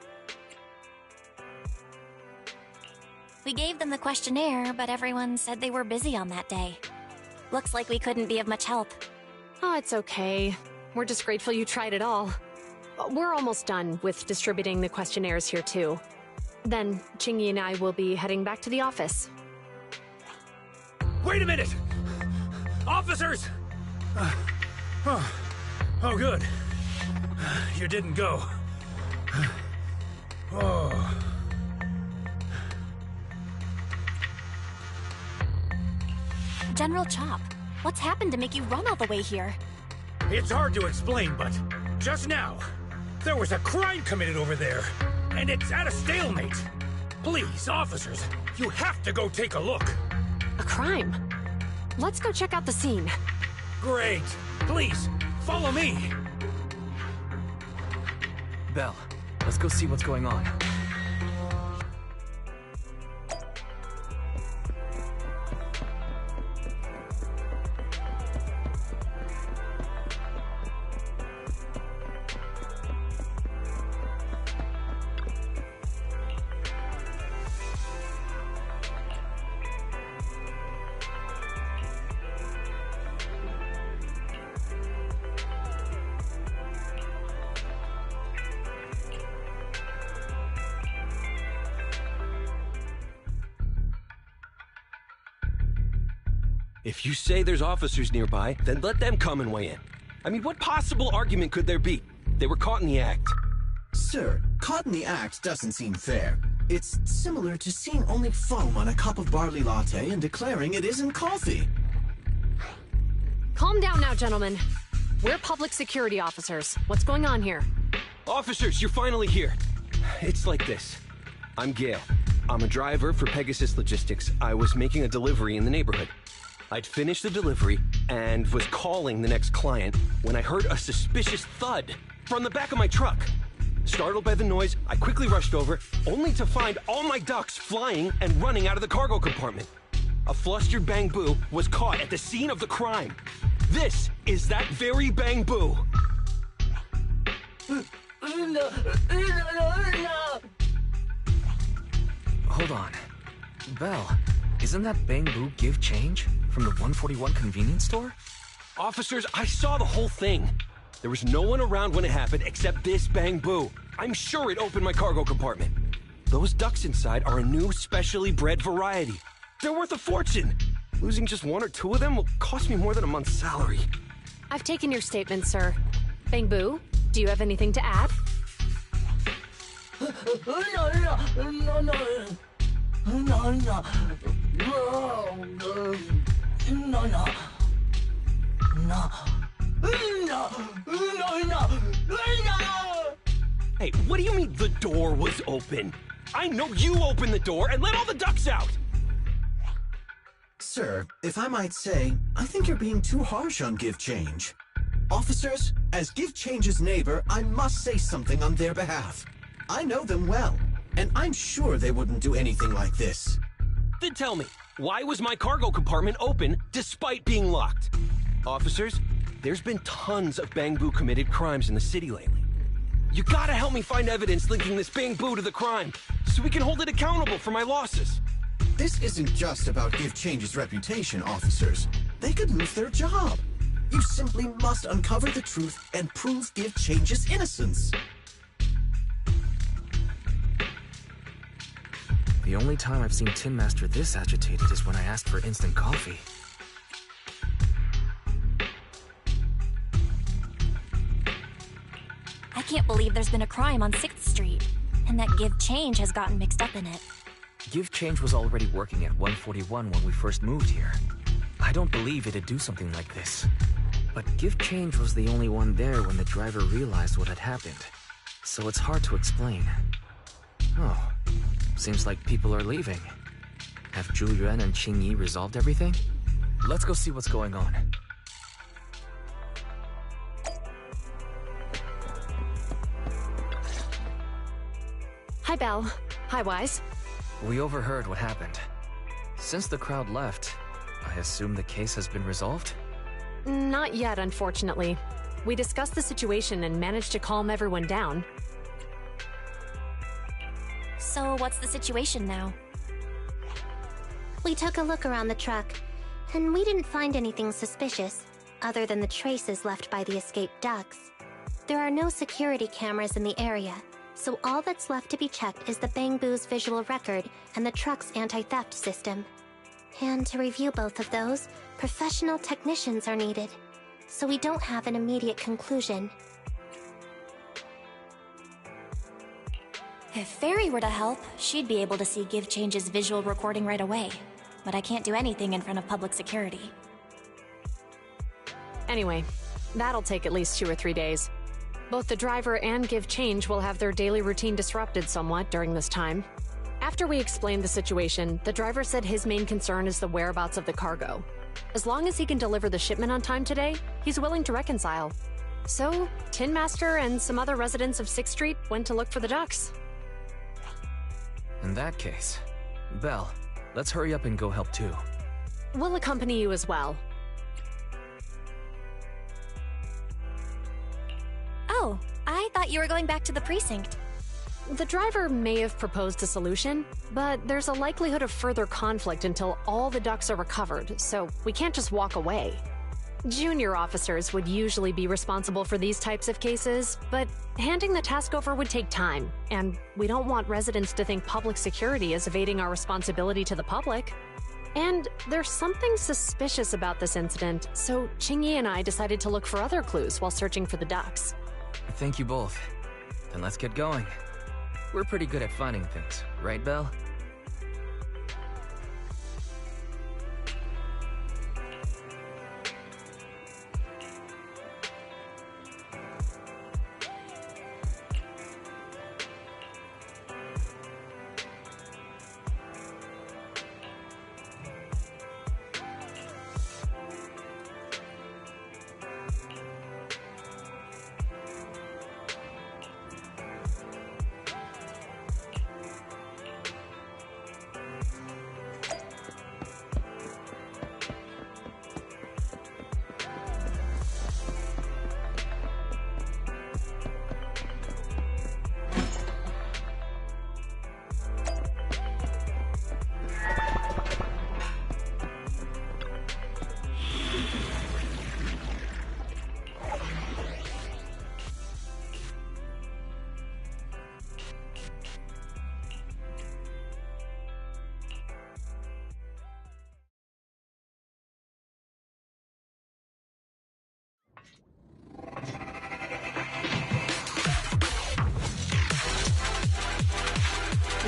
We gave them the questionnaire, but everyone said they were busy on that day. Looks like we couldn't be of much help. Oh, it's okay. We're just grateful you tried it all. We're almost done with distributing the questionnaires here, too. Then, Chingy and I will be heading back to the office. Wait a minute! Officers! Oh, good. You didn't go. Oh. General Chop, what's happened to make you run all the way here? It's hard to explain, but just now, there was a crime committed over there, and it's at a stalemate. Please, officers, you have to go take a look. A crime? Let's go check out the scene. Great. Please, follow me. Belle, let's go see what's going on. If you say there's officers nearby, then let them come and weigh in. I mean, what possible argument could there be? They were caught in the act. Sir, caught in the act doesn't seem fair. It's similar to seeing only foam on a cup of barley latte and declaring it isn't coffee. Calm down now, gentlemen. We're public security officers. What's going on here? Officers, you're finally here. It's like this. I'm Gale. I'm a driver for Pegasus Logistics. I was making a delivery in the neighborhood. I'd finished the delivery and was calling the next client when I heard a suspicious thud from the back of my truck. Startled by the noise, I quickly rushed over, only to find all my ducks flying and running out of the cargo compartment. A flustered Bang Boo was caught at the scene of the crime. This is that very Bang Boo. Hold on. Belle, isn't that Bang Boo give change from the 141 convenience store? Officers, I saw the whole thing. There was no one around when it happened except this Bang Boo. I'm sure it opened my cargo compartment. Those ducks inside are a new specially bred variety. They're worth a fortune. Losing just one or two of them will cost me more than a month's salary. I've taken your statement, sir. Bang Boo, do you have anything to add? Hey, what do you mean the door was open? I know you opened the door and let all the ducks out! Sir, if I might say, I think you're being too harsh on Give Change. Officers, as Give Change's neighbor, I must say something on their behalf. I know them well, and I'm sure they wouldn't do anything like this. Then tell me, why was my cargo compartment open despite being locked? Officers, there's been tons of Bang Boo committed crimes in the city lately. You gotta help me find evidence linking this Bang Boo to the crime, so we can hold it accountable for my losses. This isn't just about Give Change's reputation, officers. They could lose their job. You simply must uncover the truth and prove Give Change's innocence. The only time I've seen Tin Master this agitated is when I asked for instant coffee. I can't believe there's been a crime on 6th Street, and that Give Change has gotten mixed up in it. Give Change was already working at 141 when we first moved here. I don't believe it'd do something like this. But Give Change was the only one there when the driver realized what had happened. So it's hard to explain. Oh, seems like people are leaving. Have Zhu Yuan and Qing Yi resolved everything? Let's go see what's going on. Hi, Belle. Hi, Wise. We overheard what happened. Since the crowd left, I assume the case has been resolved? Not yet, unfortunately. We discussed the situation and managed to calm everyone down. So what's the situation now? We took a look around the truck, and we didn't find anything suspicious, other than the traces left by the escaped ducks. There are no security cameras in the area, so all that's left to be checked is the Bangbu's visual record and the truck's anti-theft system. And to review both of those, professional technicians are needed, so we don't have an immediate conclusion. If Fairy were to help, she'd be able to see Give Change's visual recording right away. But I can't do anything in front of public security. Anyway, that'll take at least 2 or 3 days. Both the driver and Give Change will have their daily routine disrupted somewhat during this time. After we explained the situation, the driver said his main concern is the whereabouts of the cargo. As long as he can deliver the shipment on time today, he's willing to reconcile. So, Tin Master and some other residents of 6th Street went to look for the ducks. In that case, Belle, let's hurry up and go help too. We'll accompany you as well. Oh, I thought you were going back to the precinct. The driver may have proposed a solution, but there's a likelihood of further conflict until all the ducks are recovered, so we can't just walk away. Junior officers would usually be responsible for these types of cases, but handing the task over would take time, and we don't want residents to think public security is evading our responsibility to the public. And there's something suspicious about this incident, so Qingyi and I decided to look for other clues while searching for the ducks. Thank you both. Then let's get going. We're pretty good at finding things, right, Belle?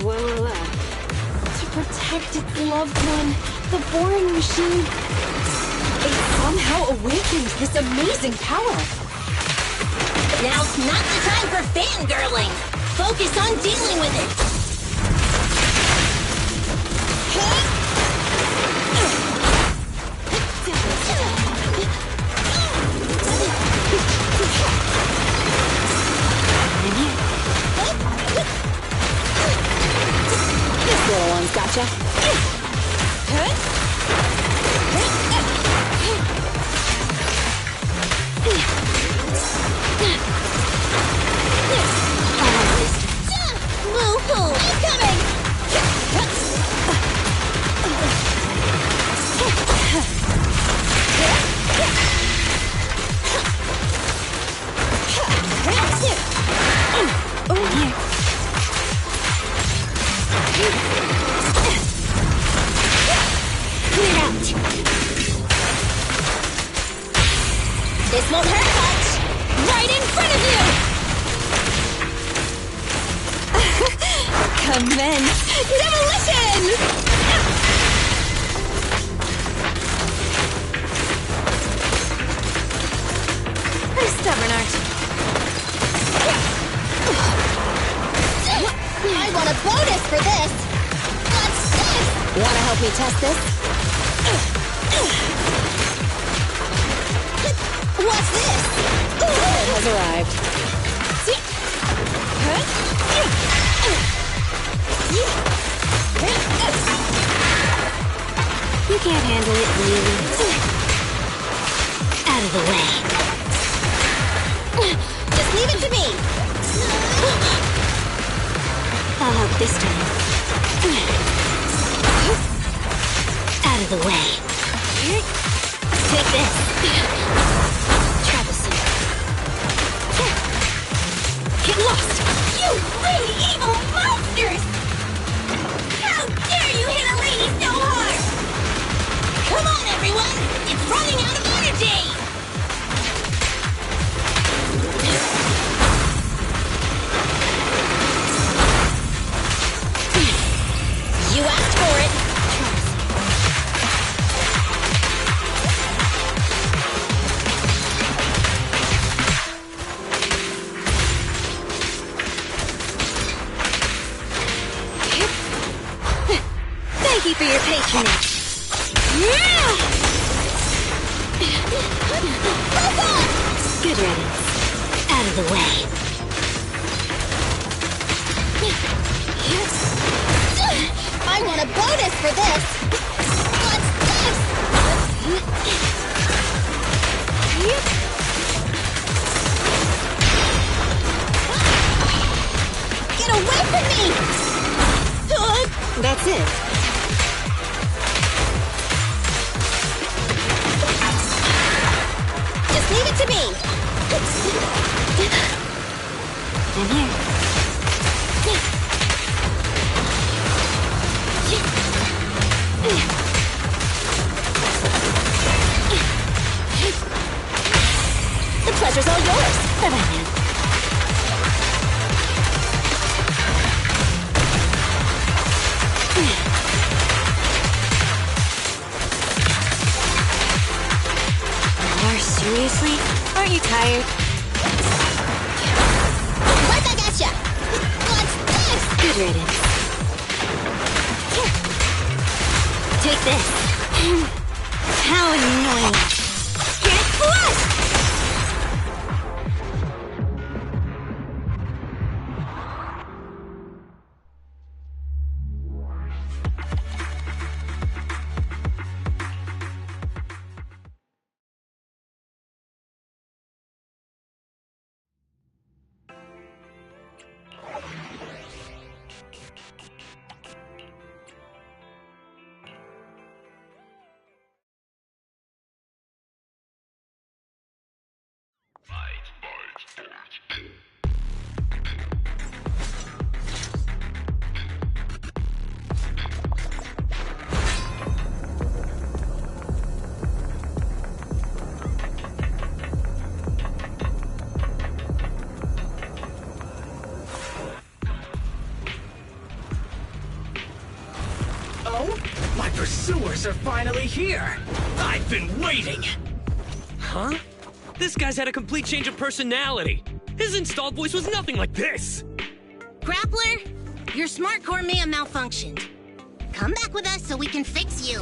Whoa. To protect its loved one, the boring machine, it somehow awakened this amazing power. Now's not the time for fangirling. Focus on dealing with it. This little one's gotcha. Woo-hoo! I'm coming! Oh, yeah. Immense demolition! I'm stubborn, aren't you? I want a bonus for this! What's this? Wanna help me test this? What's this? It has arrived. You can't handle it, really. Out of the way. Just leave it to me! I'll help this time. Out of the way. Take this. Troublesome. Get lost! You really evil monsters! How dare you hit a lady so hard! Come on, everyone! It's running out of energy! You asked for it. Thank you for your patronage. Good riddance. Out of the way. I want a bonus for this! What's this? Get away from me! That's it. Just leave it to me! In here. The pleasure's all yours! Bye-bye, man. Seriously? Aren't you tired? Right back at ya! What's this? Good riddance. Take this. How annoying. Get flushed! My pursuers are finally here! I've been waiting! Huh? This guy's had a complete change of personality. His installed voice was nothing like this. Grappler, your smart core may have malfunctioned. Come back with us so we can fix you.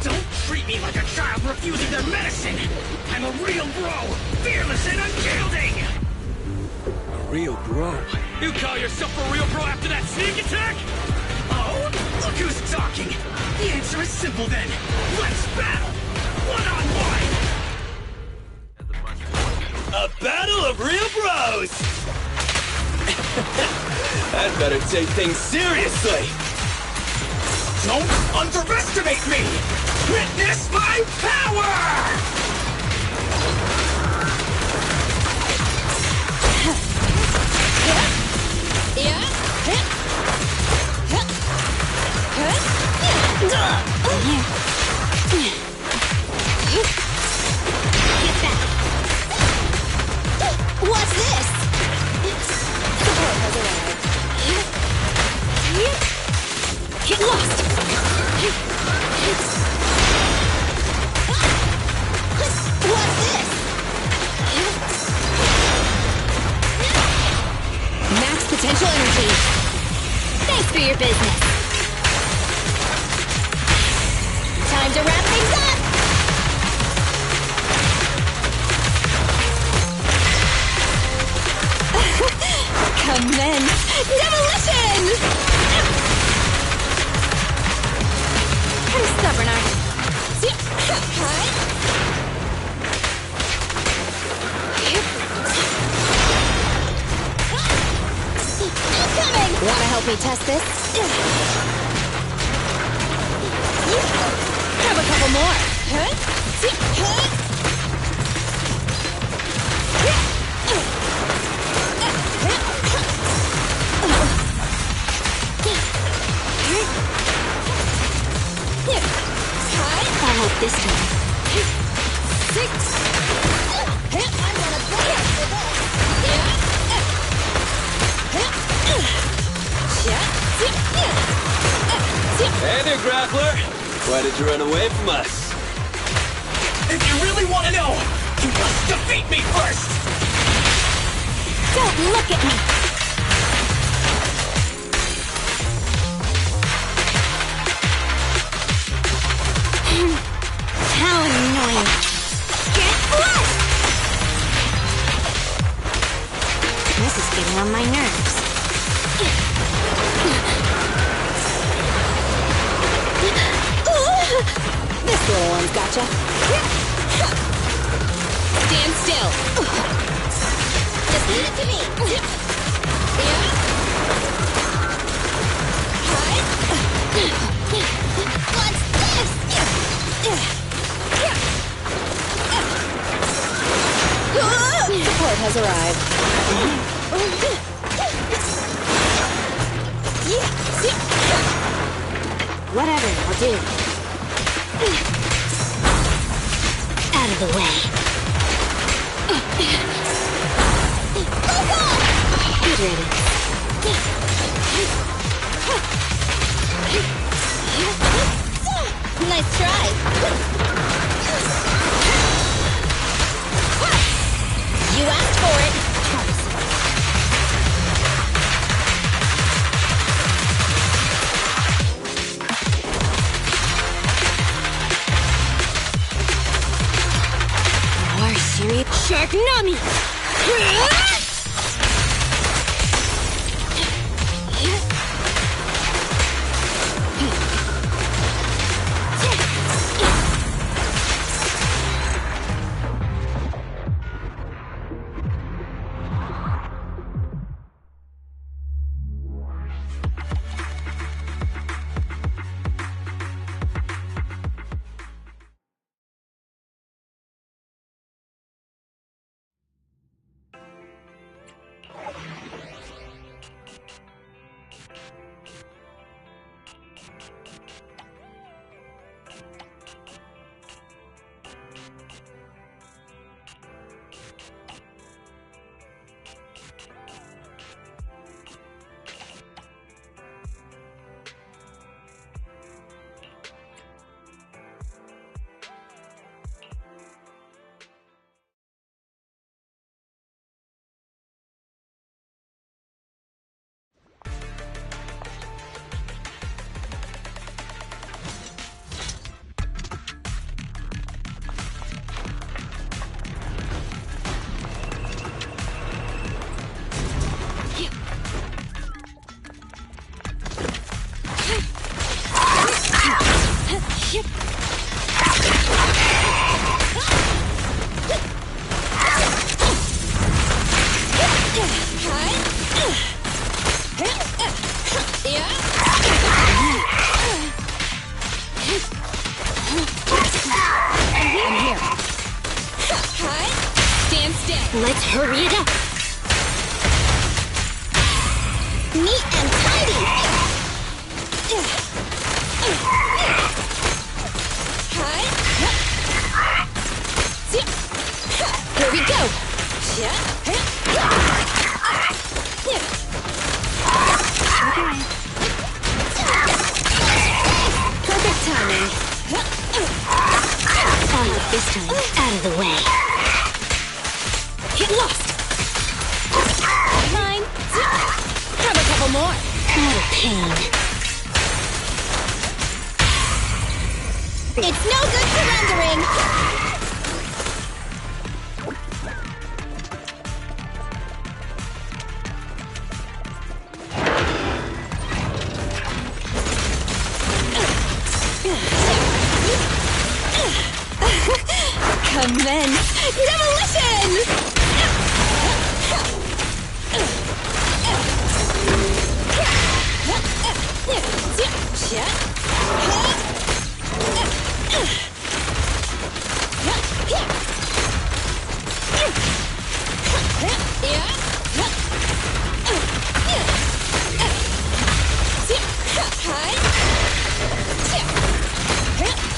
Don't treat me like a child refusing their medicine! I'm a real bro, fearless and unyielding! A real bro? You call yourself a real bro after that sneak attack? Oh? Look who's talking! The answer is simple then. Let's battle! One-on-one! A battle of real bros! I'd better take things seriously! Don't underestimate me! Witness my power! What's this? Get lost! What's this? Max potential energy. Thanks for your business. Time to wrap things up! Commence demolition! Pretty stubborn, aren't you? Incoming! Wanna help me test this? Grab a couple more. I'll help this time. I'm gonna play it for Hey there, Grappler! Why did you run away from us? If you really want to know, you must defeat me first! Don't look at me! How annoying! Get lost! This is getting on my nerves. This little one's gotcha. Stand still. Just leave it to me. What's this? Support has arrived. Whatever, I'll do. Out of the way. Get ready. Nice try. You asked for it. Shark Nami! Let's hurry it up. Neat and tidy. Here we go. pain. It's no good surrendering! Commence demolition!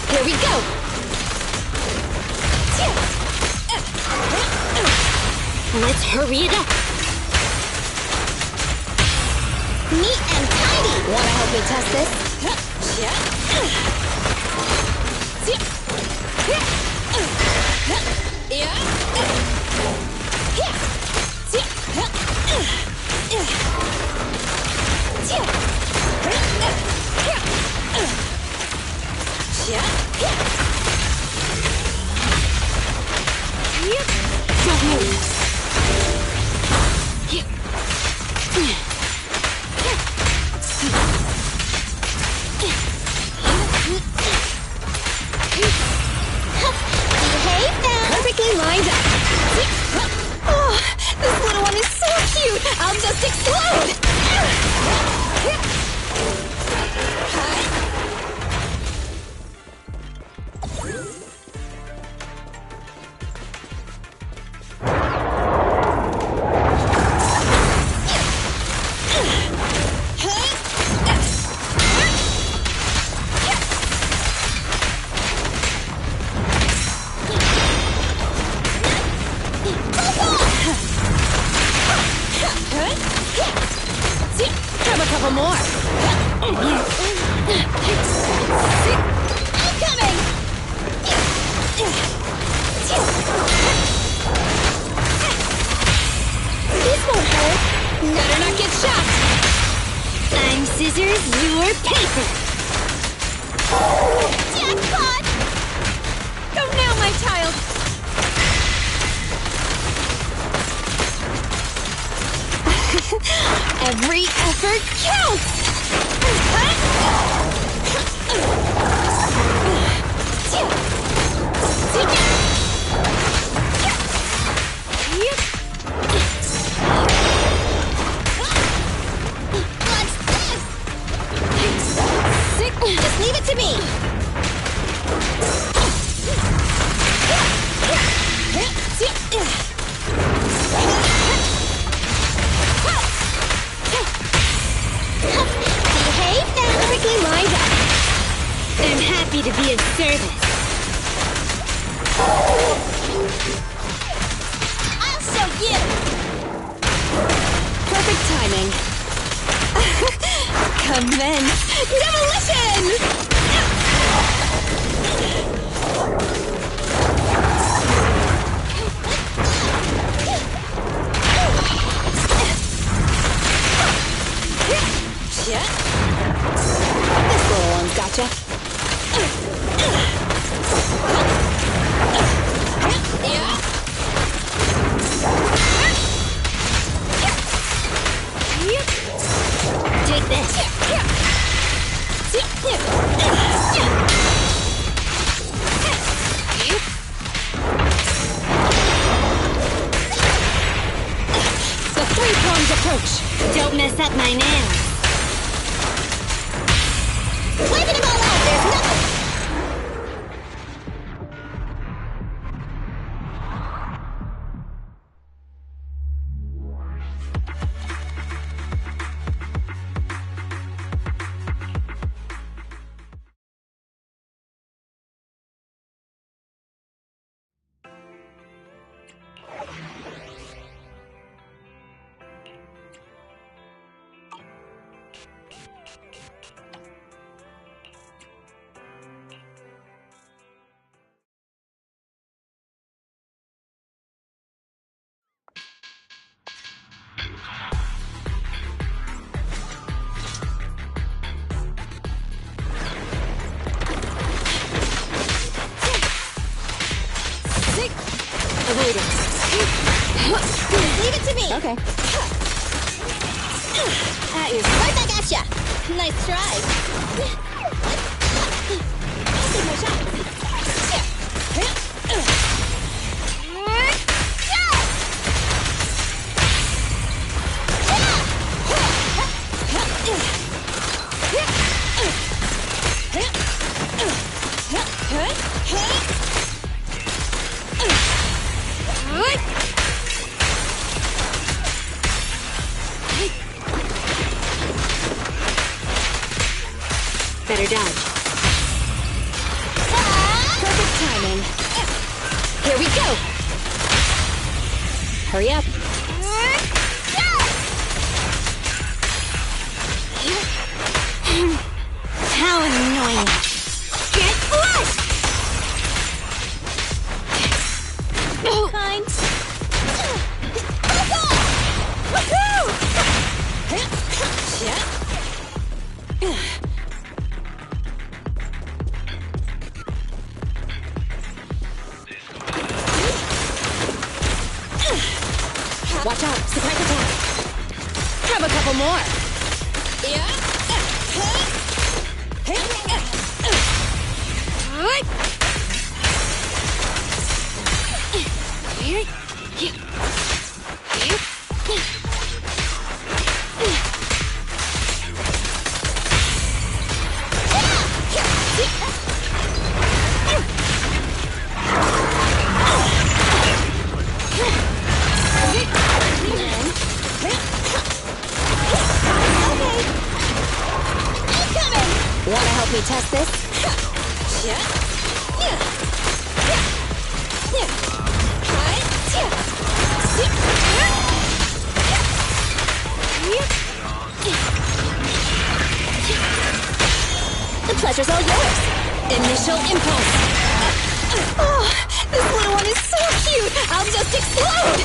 Here we go! Let's hurry it up. Neat and tidy. Wanna help me test this? Don't move. Behave now. Perfectly lined up. Oh, this little one is so cute. I'll just explode. Grab a couple more. I'm coming. This won't hurt. Better not get shot. I'm scissors, you're paper. Jackpot! Go now, my child. Every effort counts! Just leave it to me. Behave now. Perfectly lined up. I'm happy to be of service. I'll show you. Perfect timing. Commence demolition! This little one's gotcha. Take this. The three-pronged approach. Don't mess up my nails. Wiping them all out, there's nothing. me! Okay. Right back at ya! Nice try. I'll take my shot. Better dodge. Perfect timing. Here we go. Hurry up. How annoying. Get flushed! Kind. Woohoo! Watch out, surprise attack. Grab a couple more. Wanna help me test this? The pleasure's all yours. Initial impulse. Oh, this little one is so cute! I'll just explode!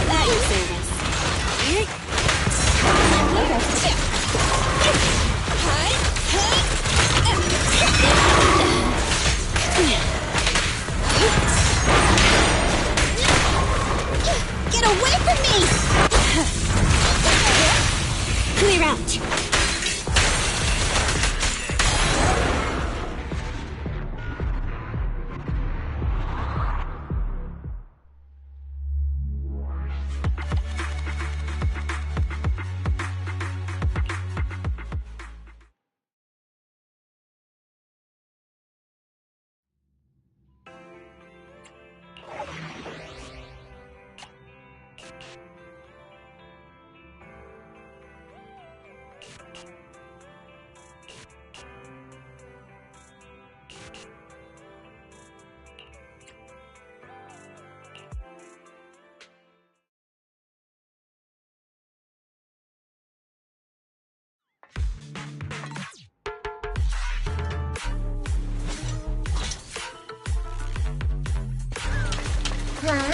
That you service. Get away from me! Clear out. Huh?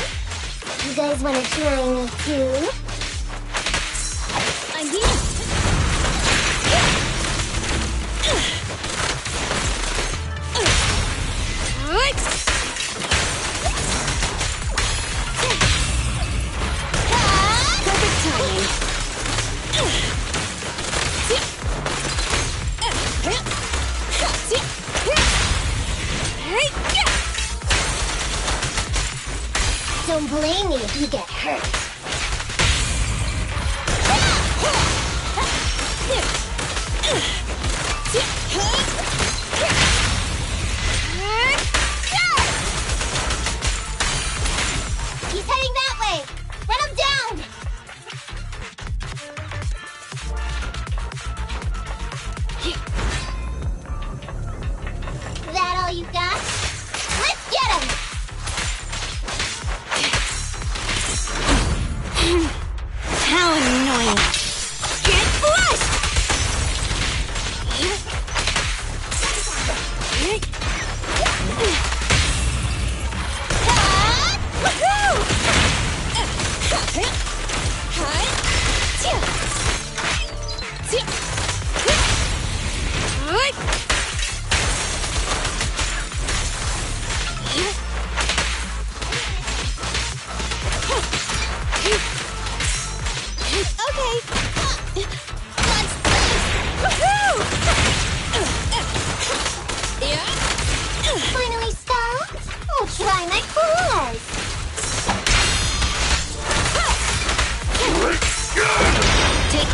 You guys want to join me too? I'm here! Perfect timing. Don't blame me if you get hurt. He's heading that way! Run him down! That all you got? Let's get him!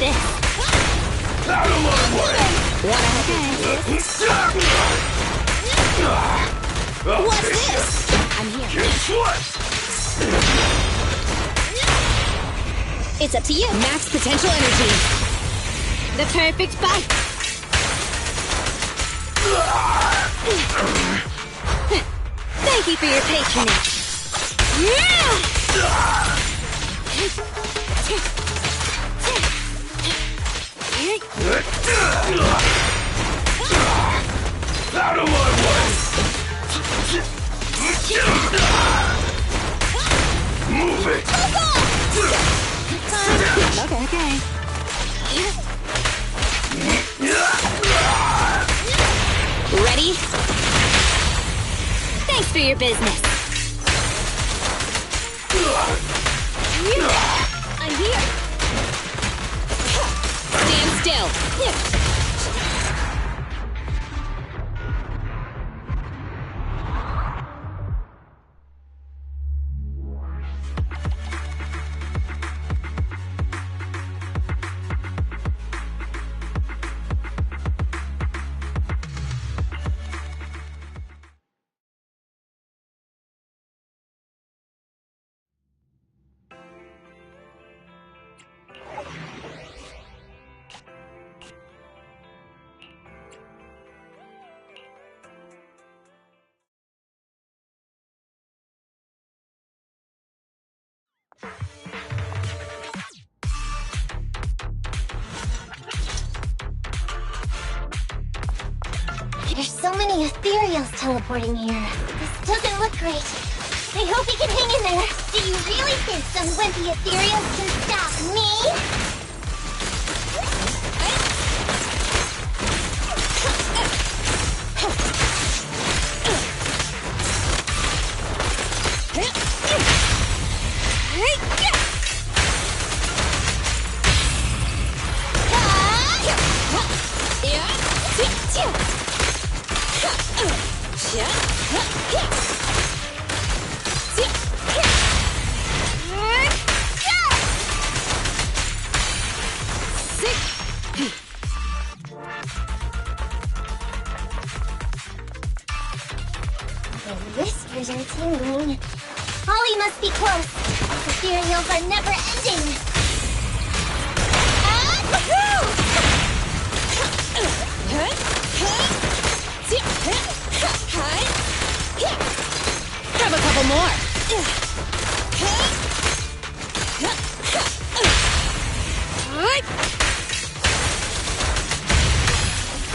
this? Out of my way! What's this? I'm here. Guess what? It's up to you. Max potential energy. The perfect bite. Thank you for your patronage. Out of my way! Move it! Okay. Ready? Thanks for your business. I'm here. Stand still. There's so many ethereals teleporting here. This doesn't look great. I hope you can hang in there. Do you really think some wimpy ethereals can stop me? The whiskers are tingling. Ollie must be close. The ethereals are never ending. Grab a couple more.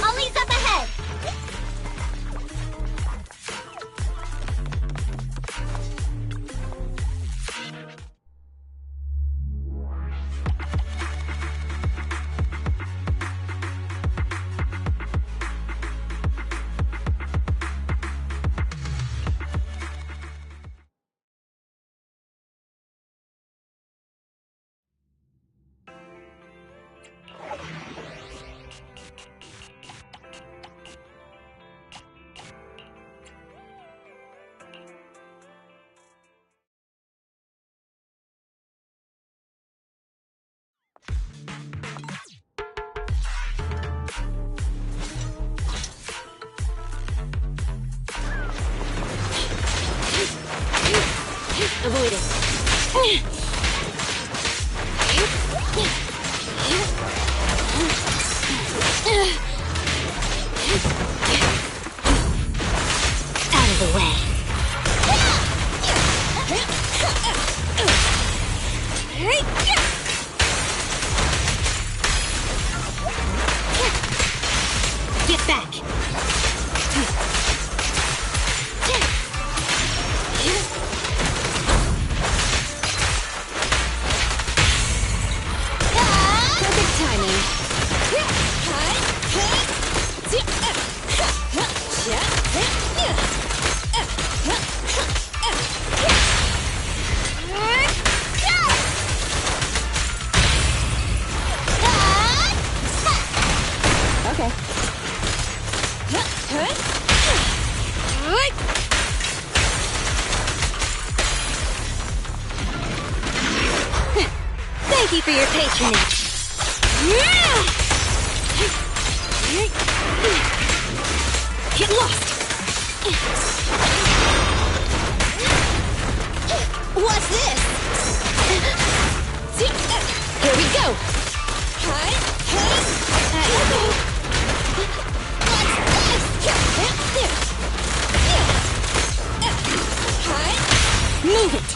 Ollie's up ahead. Avoid it. Out of the way. Get back. Perfect timing. Okay. Thank you for your patronage. Get lost! What's this? Here we go! Move it!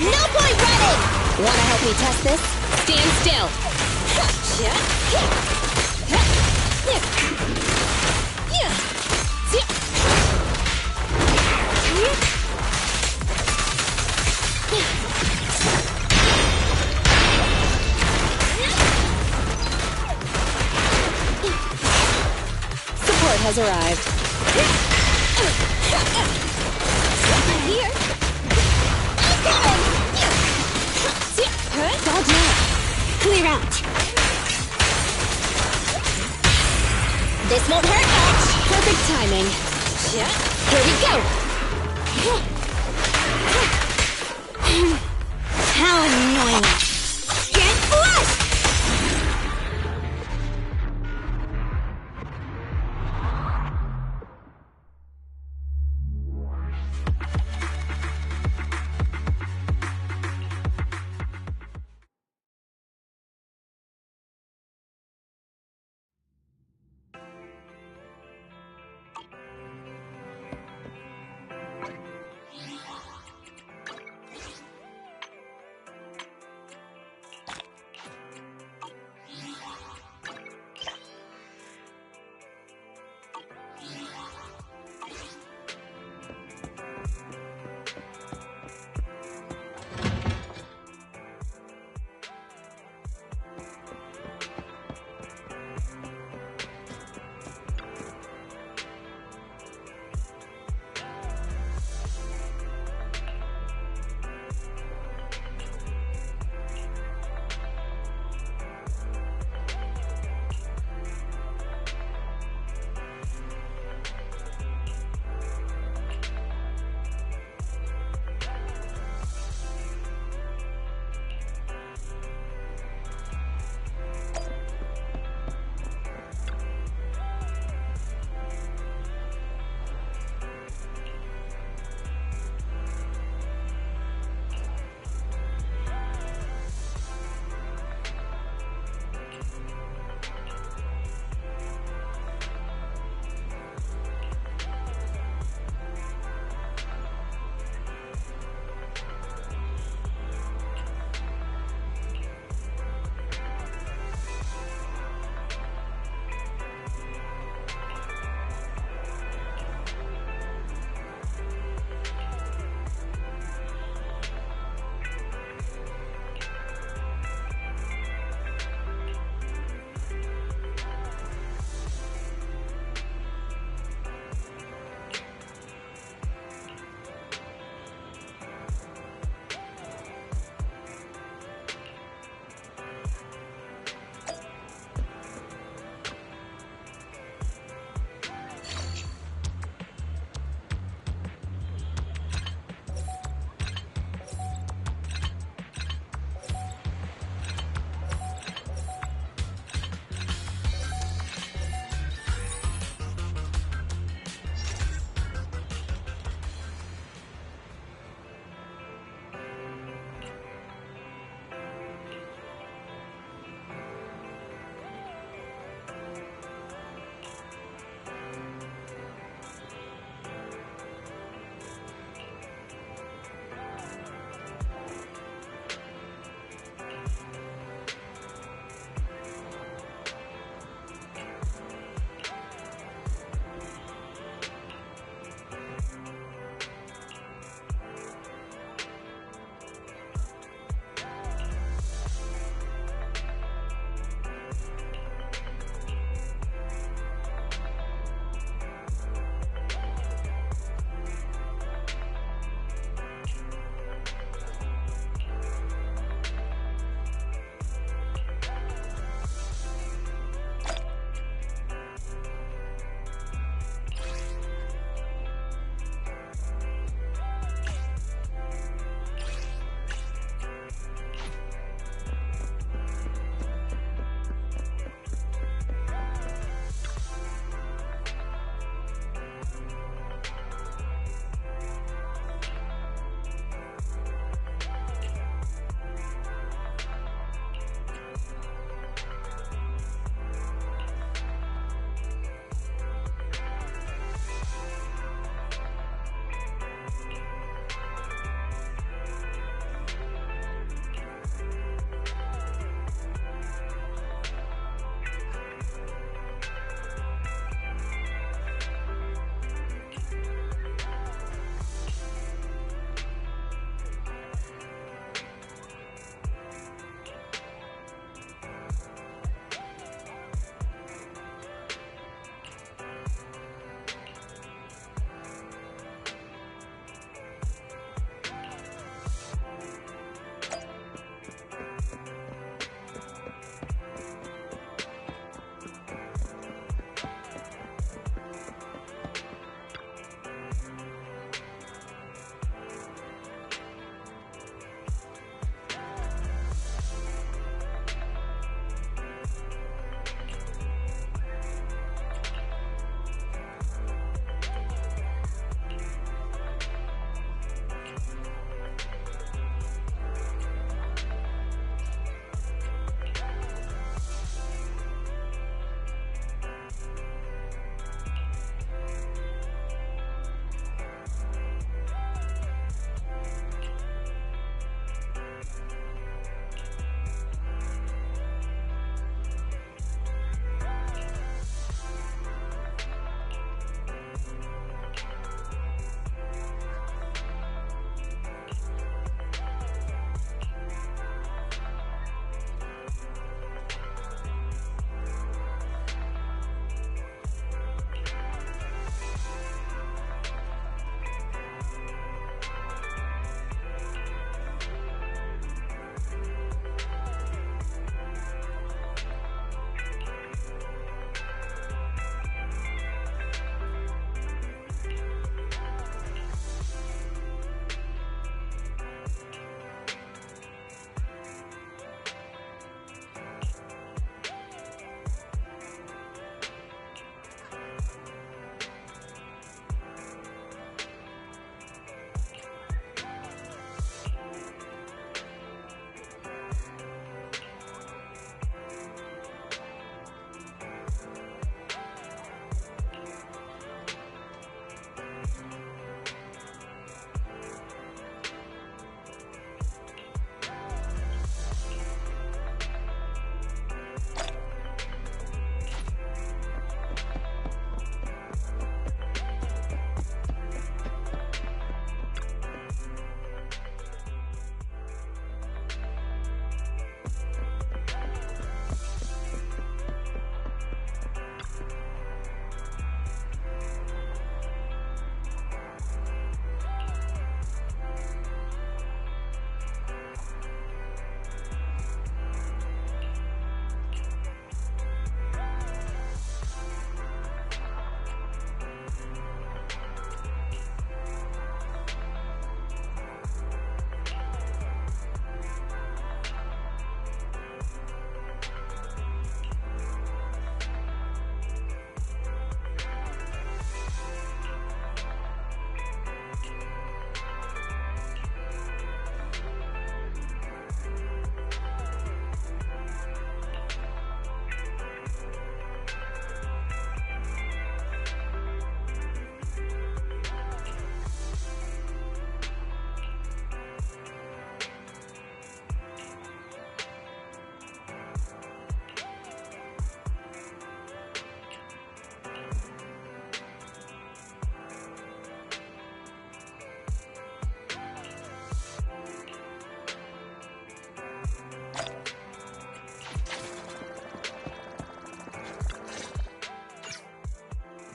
No point running! Wanna help me test this? Stand still! Support has arrived. Here. Dodge now. Clear out. This won't hurt much. Perfect timing. Here we go. How annoying. Get flushed!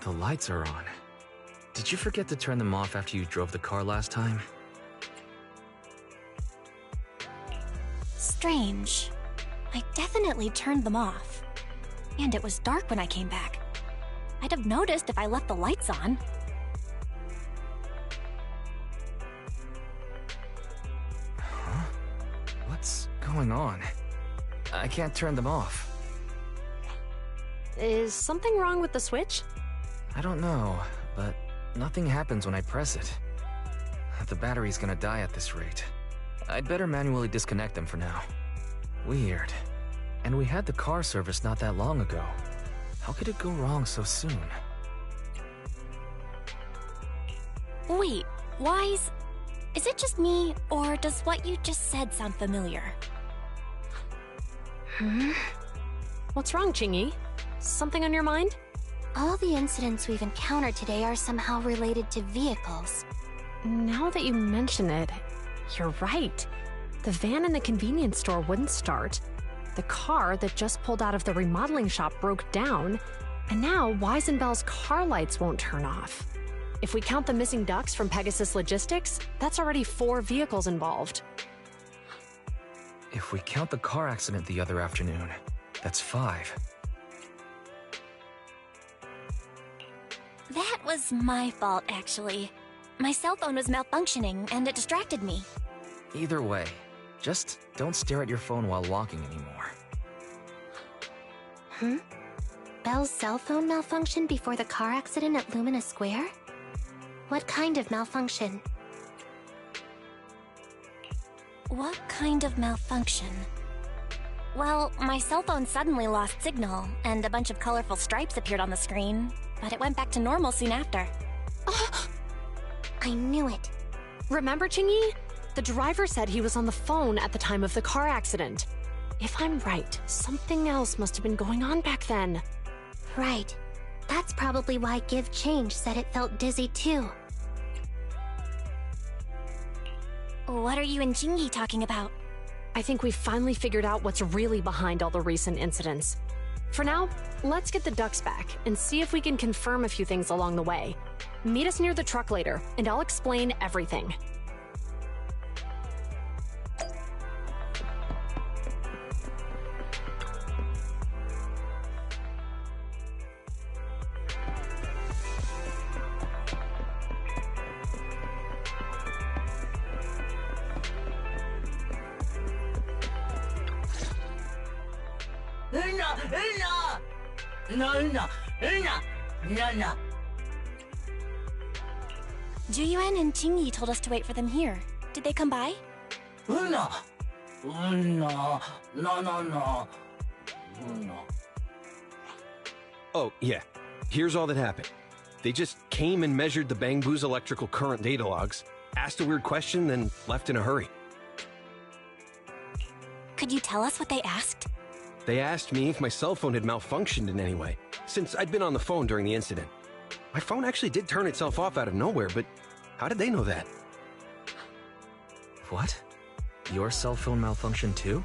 The lights are on. Did you forget to turn them off after you drove the car last time? Strange. I definitely turned them off. And it was dark when I came back. I'd have noticed if I left the lights on. Huh? What's going on? I can't turn them off. Is something wrong with the switch? I don't know, but nothing happens when I press it. The battery's gonna die at this rate. I'd better manually disconnect them for now. Weird. And we had the car service not that long ago. How could it go wrong so soon? Wait, Wise? Is it just me, or does what you just said sound familiar? What's wrong, Qingyi? Something on your mind? All the incidents we've encountered today are somehow related to vehicles. Now that you mention it, you're right. The van in the convenience store wouldn't start. The car that just pulled out of the remodeling shop broke down. And now Wise and Bell's car lights won't turn off. If we count the missing ducks from Pegasus Logistics, that's already 4 vehicles involved. If we count the car accident the other afternoon, that's 5. That was my fault, actually. My cell phone was malfunctioning, and it distracted me. Either way, just don't stare at your phone while walking anymore. Bell's cell phone malfunctioned before the car accident at Lumina Square? What kind of malfunction? What kind of malfunction? Well, my cell phone suddenly lost signal, and a bunch of colorful stripes appeared on the screen, but it went back to normal soon after. I knew it. Remember, Qingyi? The driver said he was on the phone at the time of the car accident. If I'm right, something else must have been going on back then. Right. That's probably why Give Change said it felt dizzy too. What are you and Qingyi talking about? I think we've finally figured out what's really behind all the recent incidents. For now, let's get the ducks back and see if we can confirm a few things along the way. Meet us near the truck later, and I'll explain everything. Juyuan and Qingyi told us to wait for them here. Did they come by? No. Oh, yeah. Here's all that happened. They just came and measured the Bang Boo's electrical current data logs, asked a weird question, then left in a hurry. Could you tell us what they asked? They asked me if my cell phone had malfunctioned in any way, since I'd been on the phone during the incident. My phone actually did turn itself off out of nowhere, but how did they know that? What? Your cell phone malfunctioned too?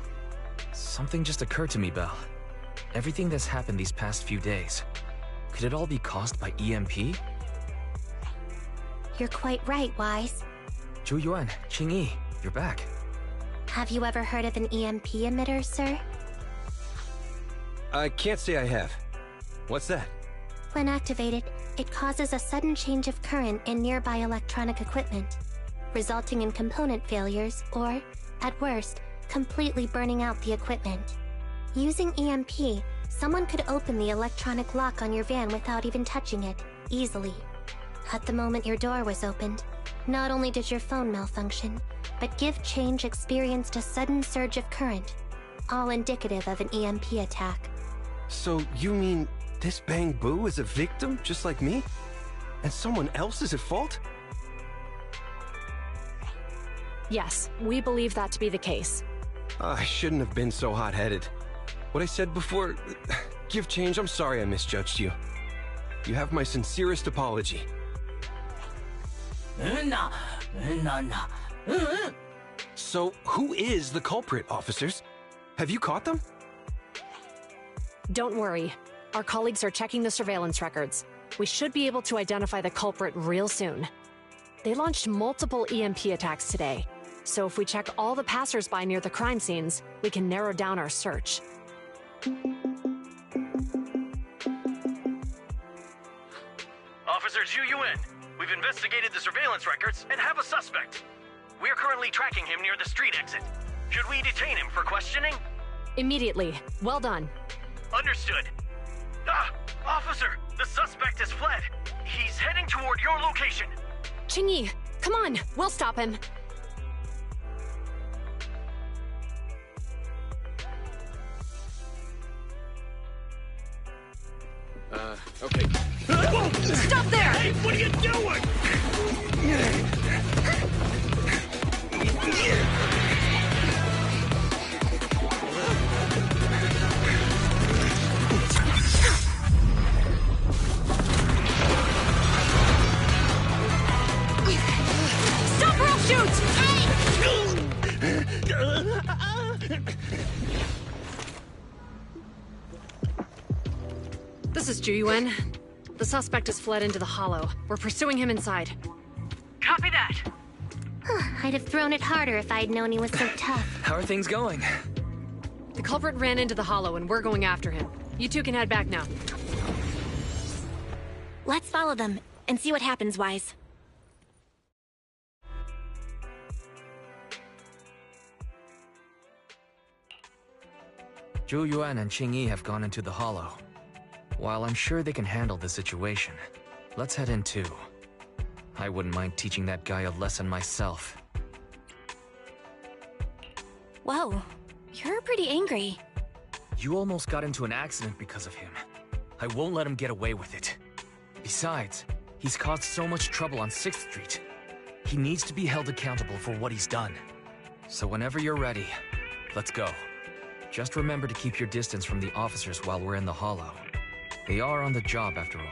Something just occurred to me, Belle. Everything that's happened these past few days, could it all be caused by EMP? You're quite right, Wise. Juyuan, Qingyi, you're back. Have you ever heard of an EMP emitter, sir? I can't say I have. What's that? When activated, it causes a sudden change of current in nearby electronic equipment, resulting in component failures or, at worst, completely burning out the equipment. Using EMP, someone could open the electronic lock on your van without even touching it, easily. At the moment your door was opened, not only did your phone malfunction, but Give Change experienced a sudden surge of current, all indicative of an EMP attack. So you mean this Bang Boo is a victim just like me? And someone else is at fault? Yes, we believe that to be the case. I shouldn't have been so hot-headed. What I said before... Give Change, I'm sorry I misjudged you. You have my sincerest apology. So, who is the culprit, officers? Have you caught them? Don't worry. Our colleagues are checking the surveillance records. we should be able to identify the culprit real soon. They launched multiple EMP attacks today, so if we check all the passersby near the crime scenes, we can narrow down our search. Officer Zhu Yuan, we've investigated the surveillance records and have a suspect. We're currently tracking him near the street exit. Should we detain him for questioning? Immediately. Well done. Understood. Officer, the suspect has fled. He's heading toward your location. Qingyi, come on, we'll stop him. Okay. Stop there! Hey, what are you doing? Stop or I'll shoot! This is Zhu Yuan. The suspect has fled into the hollow. We're pursuing him inside. Copy that. I'd have thrown it harder if I'd known he was so tough. How are things going? The culprit ran into the hollow and we're going after him. You two can head back now. Let's follow them and see what happens, Wise. Zhu Yuan and Qingyi have gone into the hollow. While I'm sure they can handle the situation, let's head in too. I wouldn't mind teaching that guy a lesson myself. Whoa, you're pretty angry. You almost got into an accident because of him. I won't let him get away with it. Besides, he's caused so much trouble on 6th Street. He needs to be held accountable for what he's done. So whenever you're ready, let's go. Just remember to keep your distance from the officers while we're in the hollow. They are on the job after all.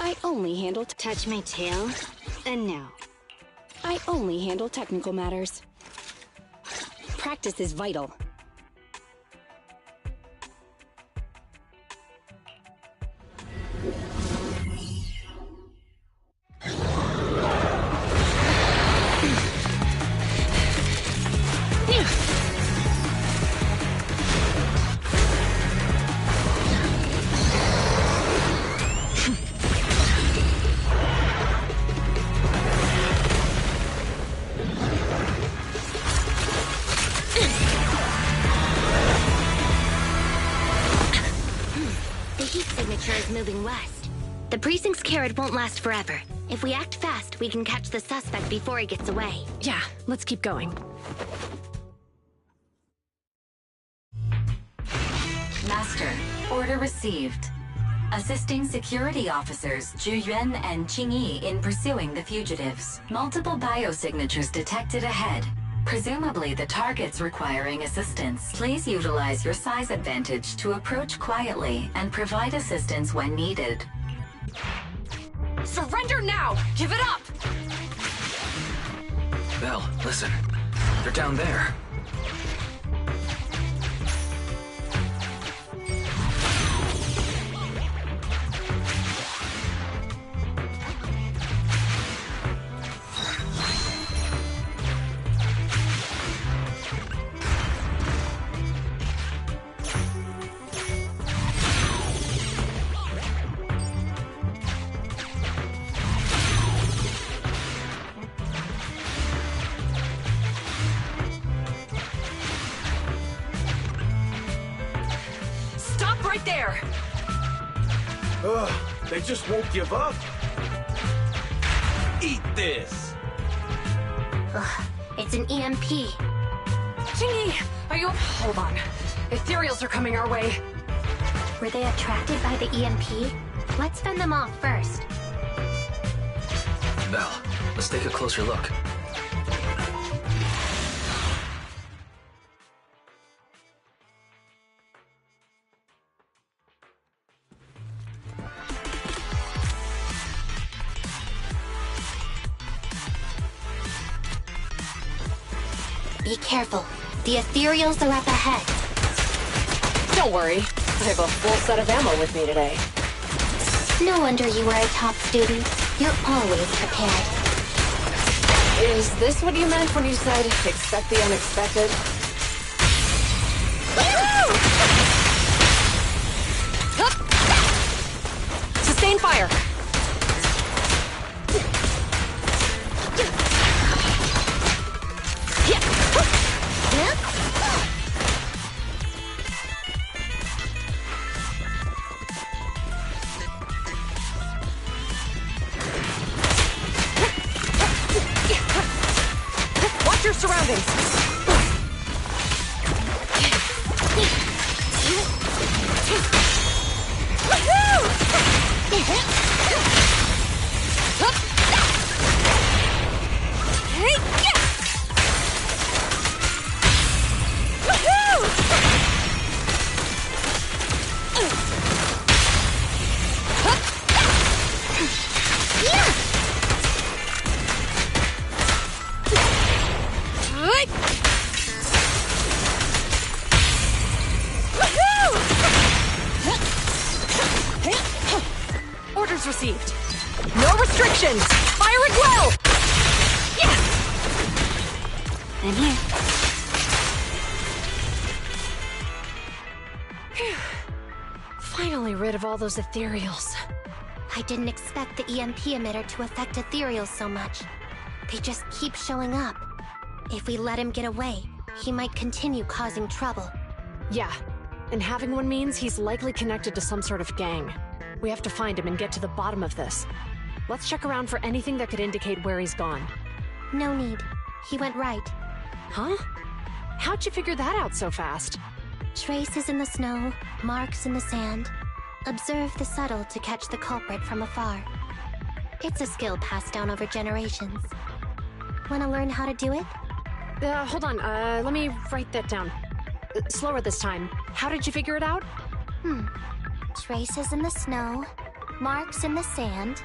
I only handle touch my tail, and now I only handle technical matters. Practice is vital. Moving west. The precinct's carrot won't last forever. If we act fast, we can catch the suspect before he gets away. Yeah, let's keep going. Master, order received. Assisting security officers Zhu Yuan and Qingyi in pursuing the fugitives. Multiple biosignatures detected ahead. Presumably the targets requiring assistance. Please utilize your size advantage to approach quietly and provide assistance when needed. Surrender now! Give it up! Belle, listen. They're down there. There! Ugh, they just won't give up. Eat this! Ugh, it's an EMP. Chingy! Are you... Hold on. Ethereals are coming our way. Were they attracted by the EMP? Let's fend them off first. Belle, let's take a closer look. Be careful. The Ethereals are up ahead. Don't worry. I have a full set of ammo with me today. No wonder you were a top student. You're always prepared. Is this what you meant when you said, expect the unexpected? Sustain fire! Watch your surroundings! Orders received. No restrictions! Fire at will! Yeah! I'm here. Phew. Finally rid of all those ethereals. I didn't expect the EMP emitter to affect ethereals so much. They just keep showing up. If we let him get away, he might continue causing trouble. Yeah, and having one means he's likely connected to some sort of gang. We have to find him and get to the bottom of this. Let's check around for anything that could indicate where he's gone. No need. He went right. Huh? How'd you figure that out so fast? Traces in the snow, marks in the sand. Observe the subtle to catch the culprit from afar. It's a skill passed down over generations. Wanna learn how to do it? Hold on, let me write that down. Slower this time. How did you figure it out? Traces in the snow, marks in the sand.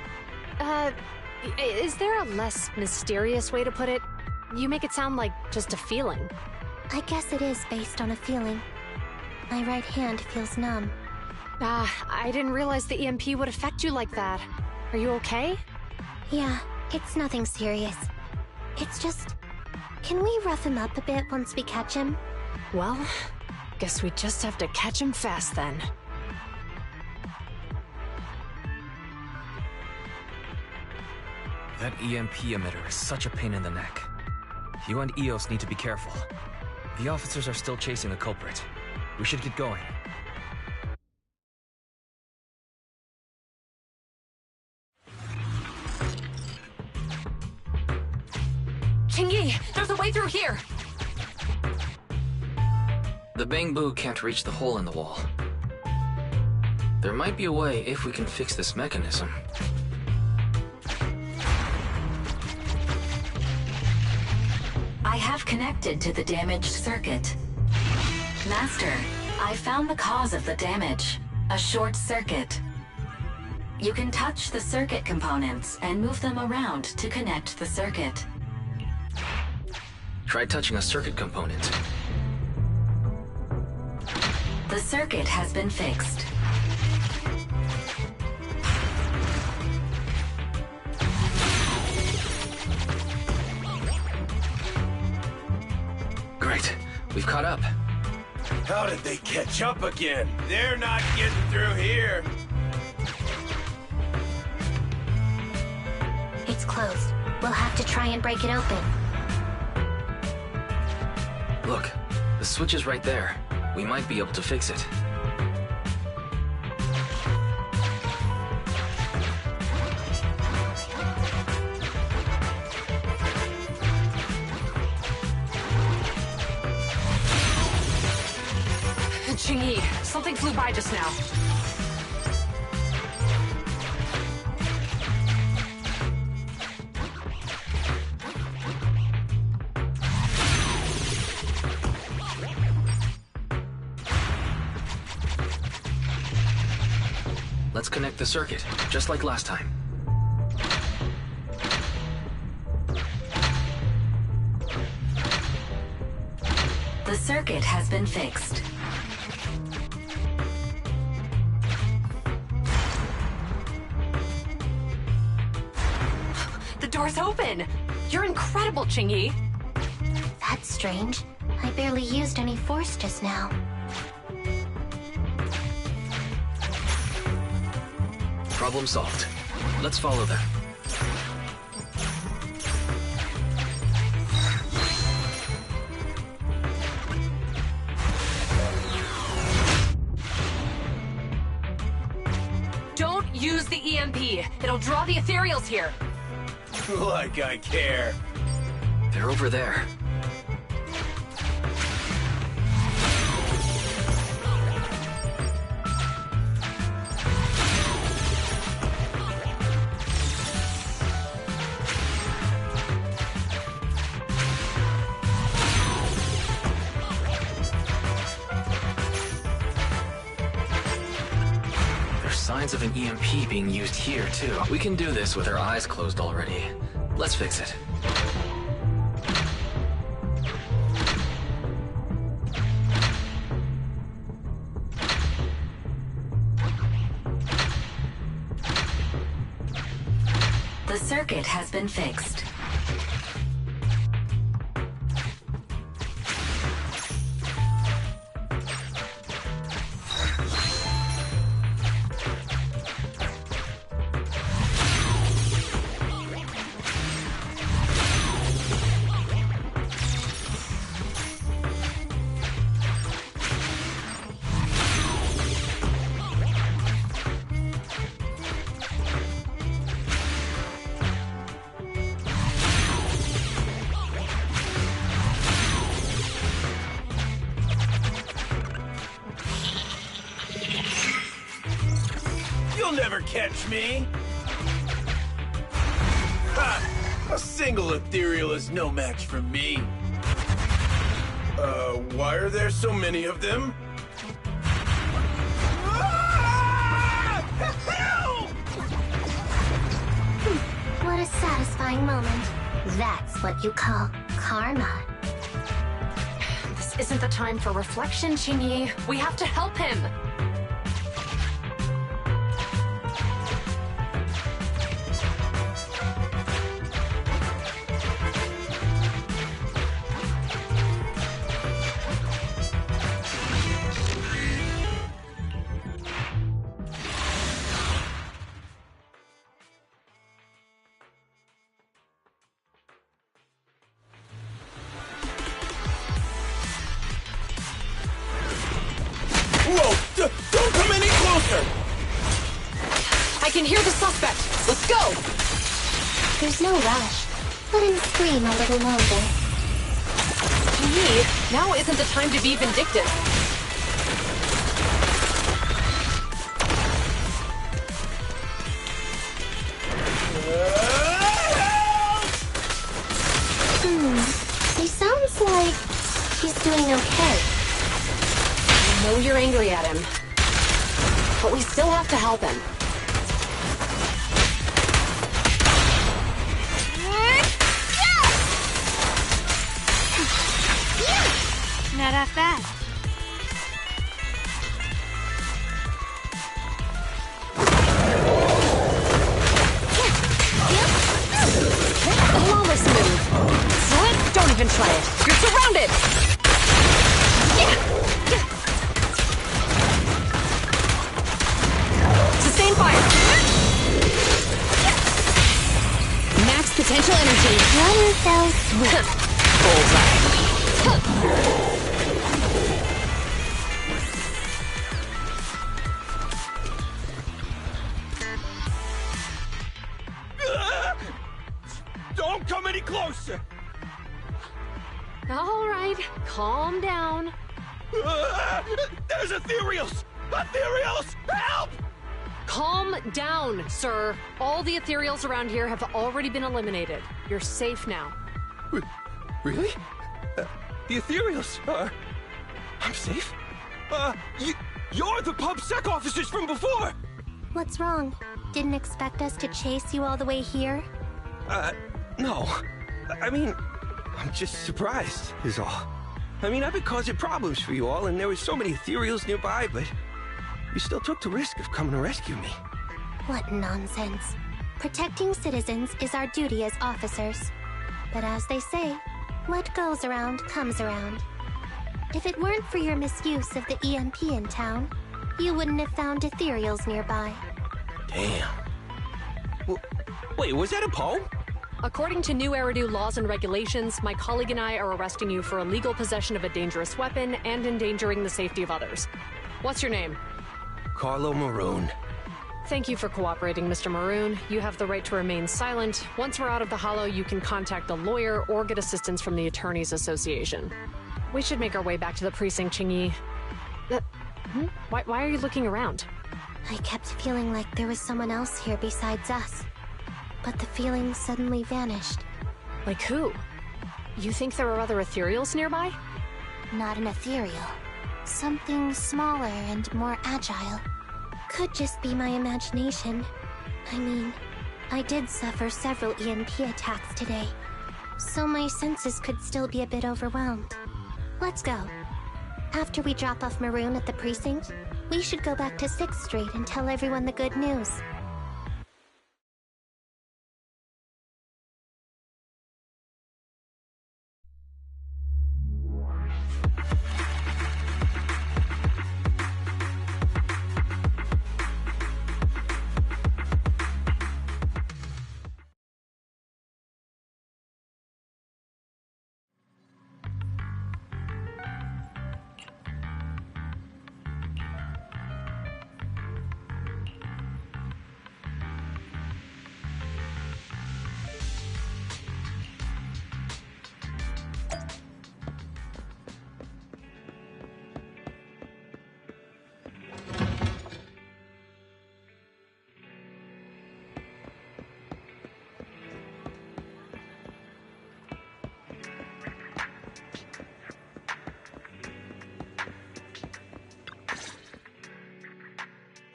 Is there a less mysterious way to put it? You make it sound like just a feeling. I guess it is based on a feeling. My right hand feels numb. I didn't realize the EMP would affect you like that. Are you okay? Yeah, it's nothing serious. It's just... Can we rough him up a bit once we catch him? Well, guess we just have to catch him fast then. That EMP emitter is such a pain in the neck. You and EOS need to be careful. The officers are still chasing the culprit. We should get going. Chingy, there's a way through here! The bamboo can't reach the hole in the wall. There might be a way if we can fix this mechanism. I have connected to the damaged circuit. Master, I found the cause of the damage. A short circuit. You can touch the circuit components and move them around to connect the circuit. Try touching a circuit component. The circuit has been fixed. Great. We've caught up. How did they catch up again? They're not getting through here. It's closed. We'll have to try and break it open. Look, the switch is right there. We might be able to fix it. Ching-Yi, something flew by just now. Let's connect the circuit, just like last time. The circuit has been fixed. The door's open! You're incredible, Ching-Yi! That's strange. I barely used any force just now. Problem solved. Let's follow them. Don't use the EMP. It'll draw the ethereals here. Like I care. They're over there. Signs of an EMP being used here, too. We can do this with our eyes closed already. Let's fix it. The circuit has been fixed. You'll never catch me! Ha! A single ethereal is no match for me. Why are there so many of them? Help! What a satisfying moment. That's what you call karma. This isn't the time for reflection, Ching-Yi. We have to help him. Whoa! Don't come any closer! I can hear the suspect. Let's go! There's no rush. Let him scream a little longer. Ching-Yi, now isn't the time to be vindictive. He sounds like he's doing okay. I know you're angry at him, but we still have to help him. Not half bad. A flawless move. What? Don't even try it. You're surrounded! Sustain fire! Max potential energy. One fell swoop. Bullseye. Don't come any closer! All right, calm down. There's ethereals! Ethereals! Help! Calm down, sir. All the ethereals around here have already been eliminated. You're safe now. Really? The ethereals are... I'm safe? You're the PubSec officers from before! What's wrong? Didn't expect us to chase you all the way here? No. I mean, I'm just surprised, is all. I mean, I've been causing problems for you all, and there were so many ethereals nearby, but you still took the risk of coming to rescue me. What nonsense. Protecting citizens is our duty as officers. But as they say, what goes around comes around. If it weren't for your misuse of the EMP in town, you wouldn't have found ethereals nearby. Damn. Wait, was that a poem? According to New Eridu laws and regulations, my colleague and I are arresting you for illegal possession of a dangerous weapon and endangering the safety of others. What's your name? Carlo Maroon. Thank you for cooperating, Mr. Maroon. You have the right to remain silent. Once we're out of the Hollow, you can contact a lawyer or get assistance from the Attorneys Association. We should make our way back to the precinct, Qingyi. Why are you looking around? I kept feeling like there was someone else here besides us. But the feeling suddenly vanished. Like who? You think there are other ethereals nearby? Not an ethereal. Something smaller and more agile. Could just be my imagination. I mean, I did suffer several EMP attacks today, so my senses could still be a bit overwhelmed. Let's go. After we drop off Maroon at the precinct, we should go back to 6th Street and tell everyone the good news.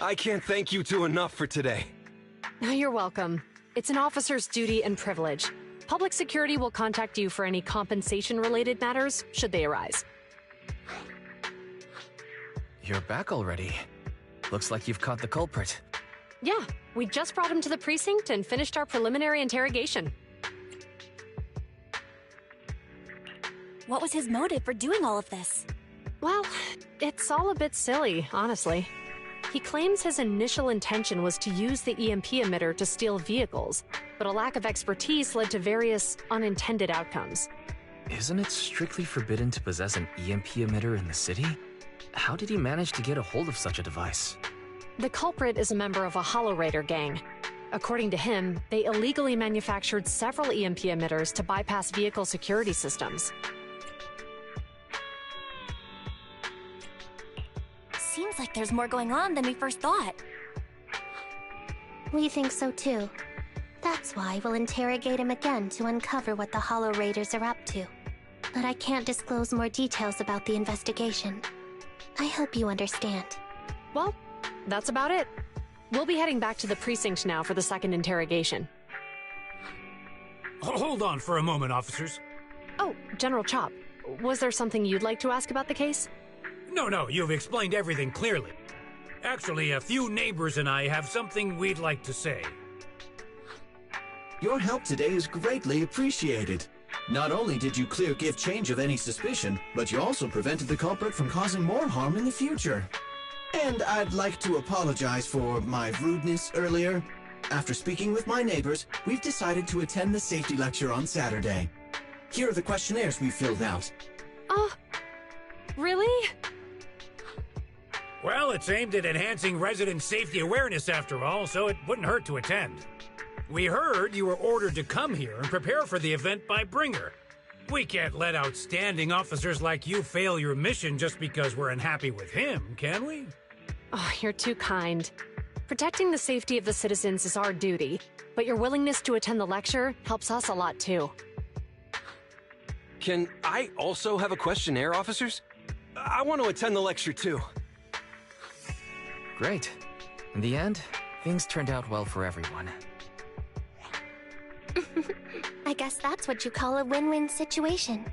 I can't thank you two enough for today. You're welcome. It's an officer's duty and privilege. Public security will contact you for any compensation-related matters, should they arise. You're back already. Looks like you've caught the culprit. Yeah, we just brought him to the precinct and finished our preliminary interrogation. What was his motive for doing all of this? Well, it's all a bit silly, honestly. He claims his initial intention was to use the EMP emitter to steal vehicles, but a lack of expertise led to various unintended outcomes. Isn't it strictly forbidden to possess an EMP emitter in the city? How did he manage to get a hold of such a device? The culprit is a member of a Hollow Raider gang. According to him, they illegally manufactured several EMP emitters to bypass vehicle security systems. Seems like there's more going on than we first thought. We think so too. That's why we'll interrogate him again to uncover what the Hollow Raiders are up to. But I can't disclose more details about the investigation. I hope you understand. Well, that's about it. We'll be heading back to the precinct now for the second interrogation. Hold on for a moment, officers. Oh, General Chop, was there something you'd like to ask about the case? No, you've explained everything clearly. Actually, a few neighbors and I have something we'd like to say. Your help today is greatly appreciated. Not only did you clear Give Change of any suspicion, but you also prevented the culprit from causing more harm in the future. And I'd like to apologize for my rudeness earlier. After speaking with my neighbors, we've decided to attend the safety lecture on Saturday. Here are the questionnaires we filled out. Really? Well, it's aimed at enhancing resident safety awareness after all, so it wouldn't hurt to attend. We heard you were ordered to come here and prepare for the event by Bringer. We can't let outstanding officers like you fail your mission just because we're unhappy with him, can we? Oh, you're too kind. Protecting the safety of the citizens is our duty, but your willingness to attend the lecture helps us a lot too. Can I also have a questionnaire, officers? I want to attend the lecture too. Great. In the end, things turned out well for everyone. I guess that's what you call a win-win situation.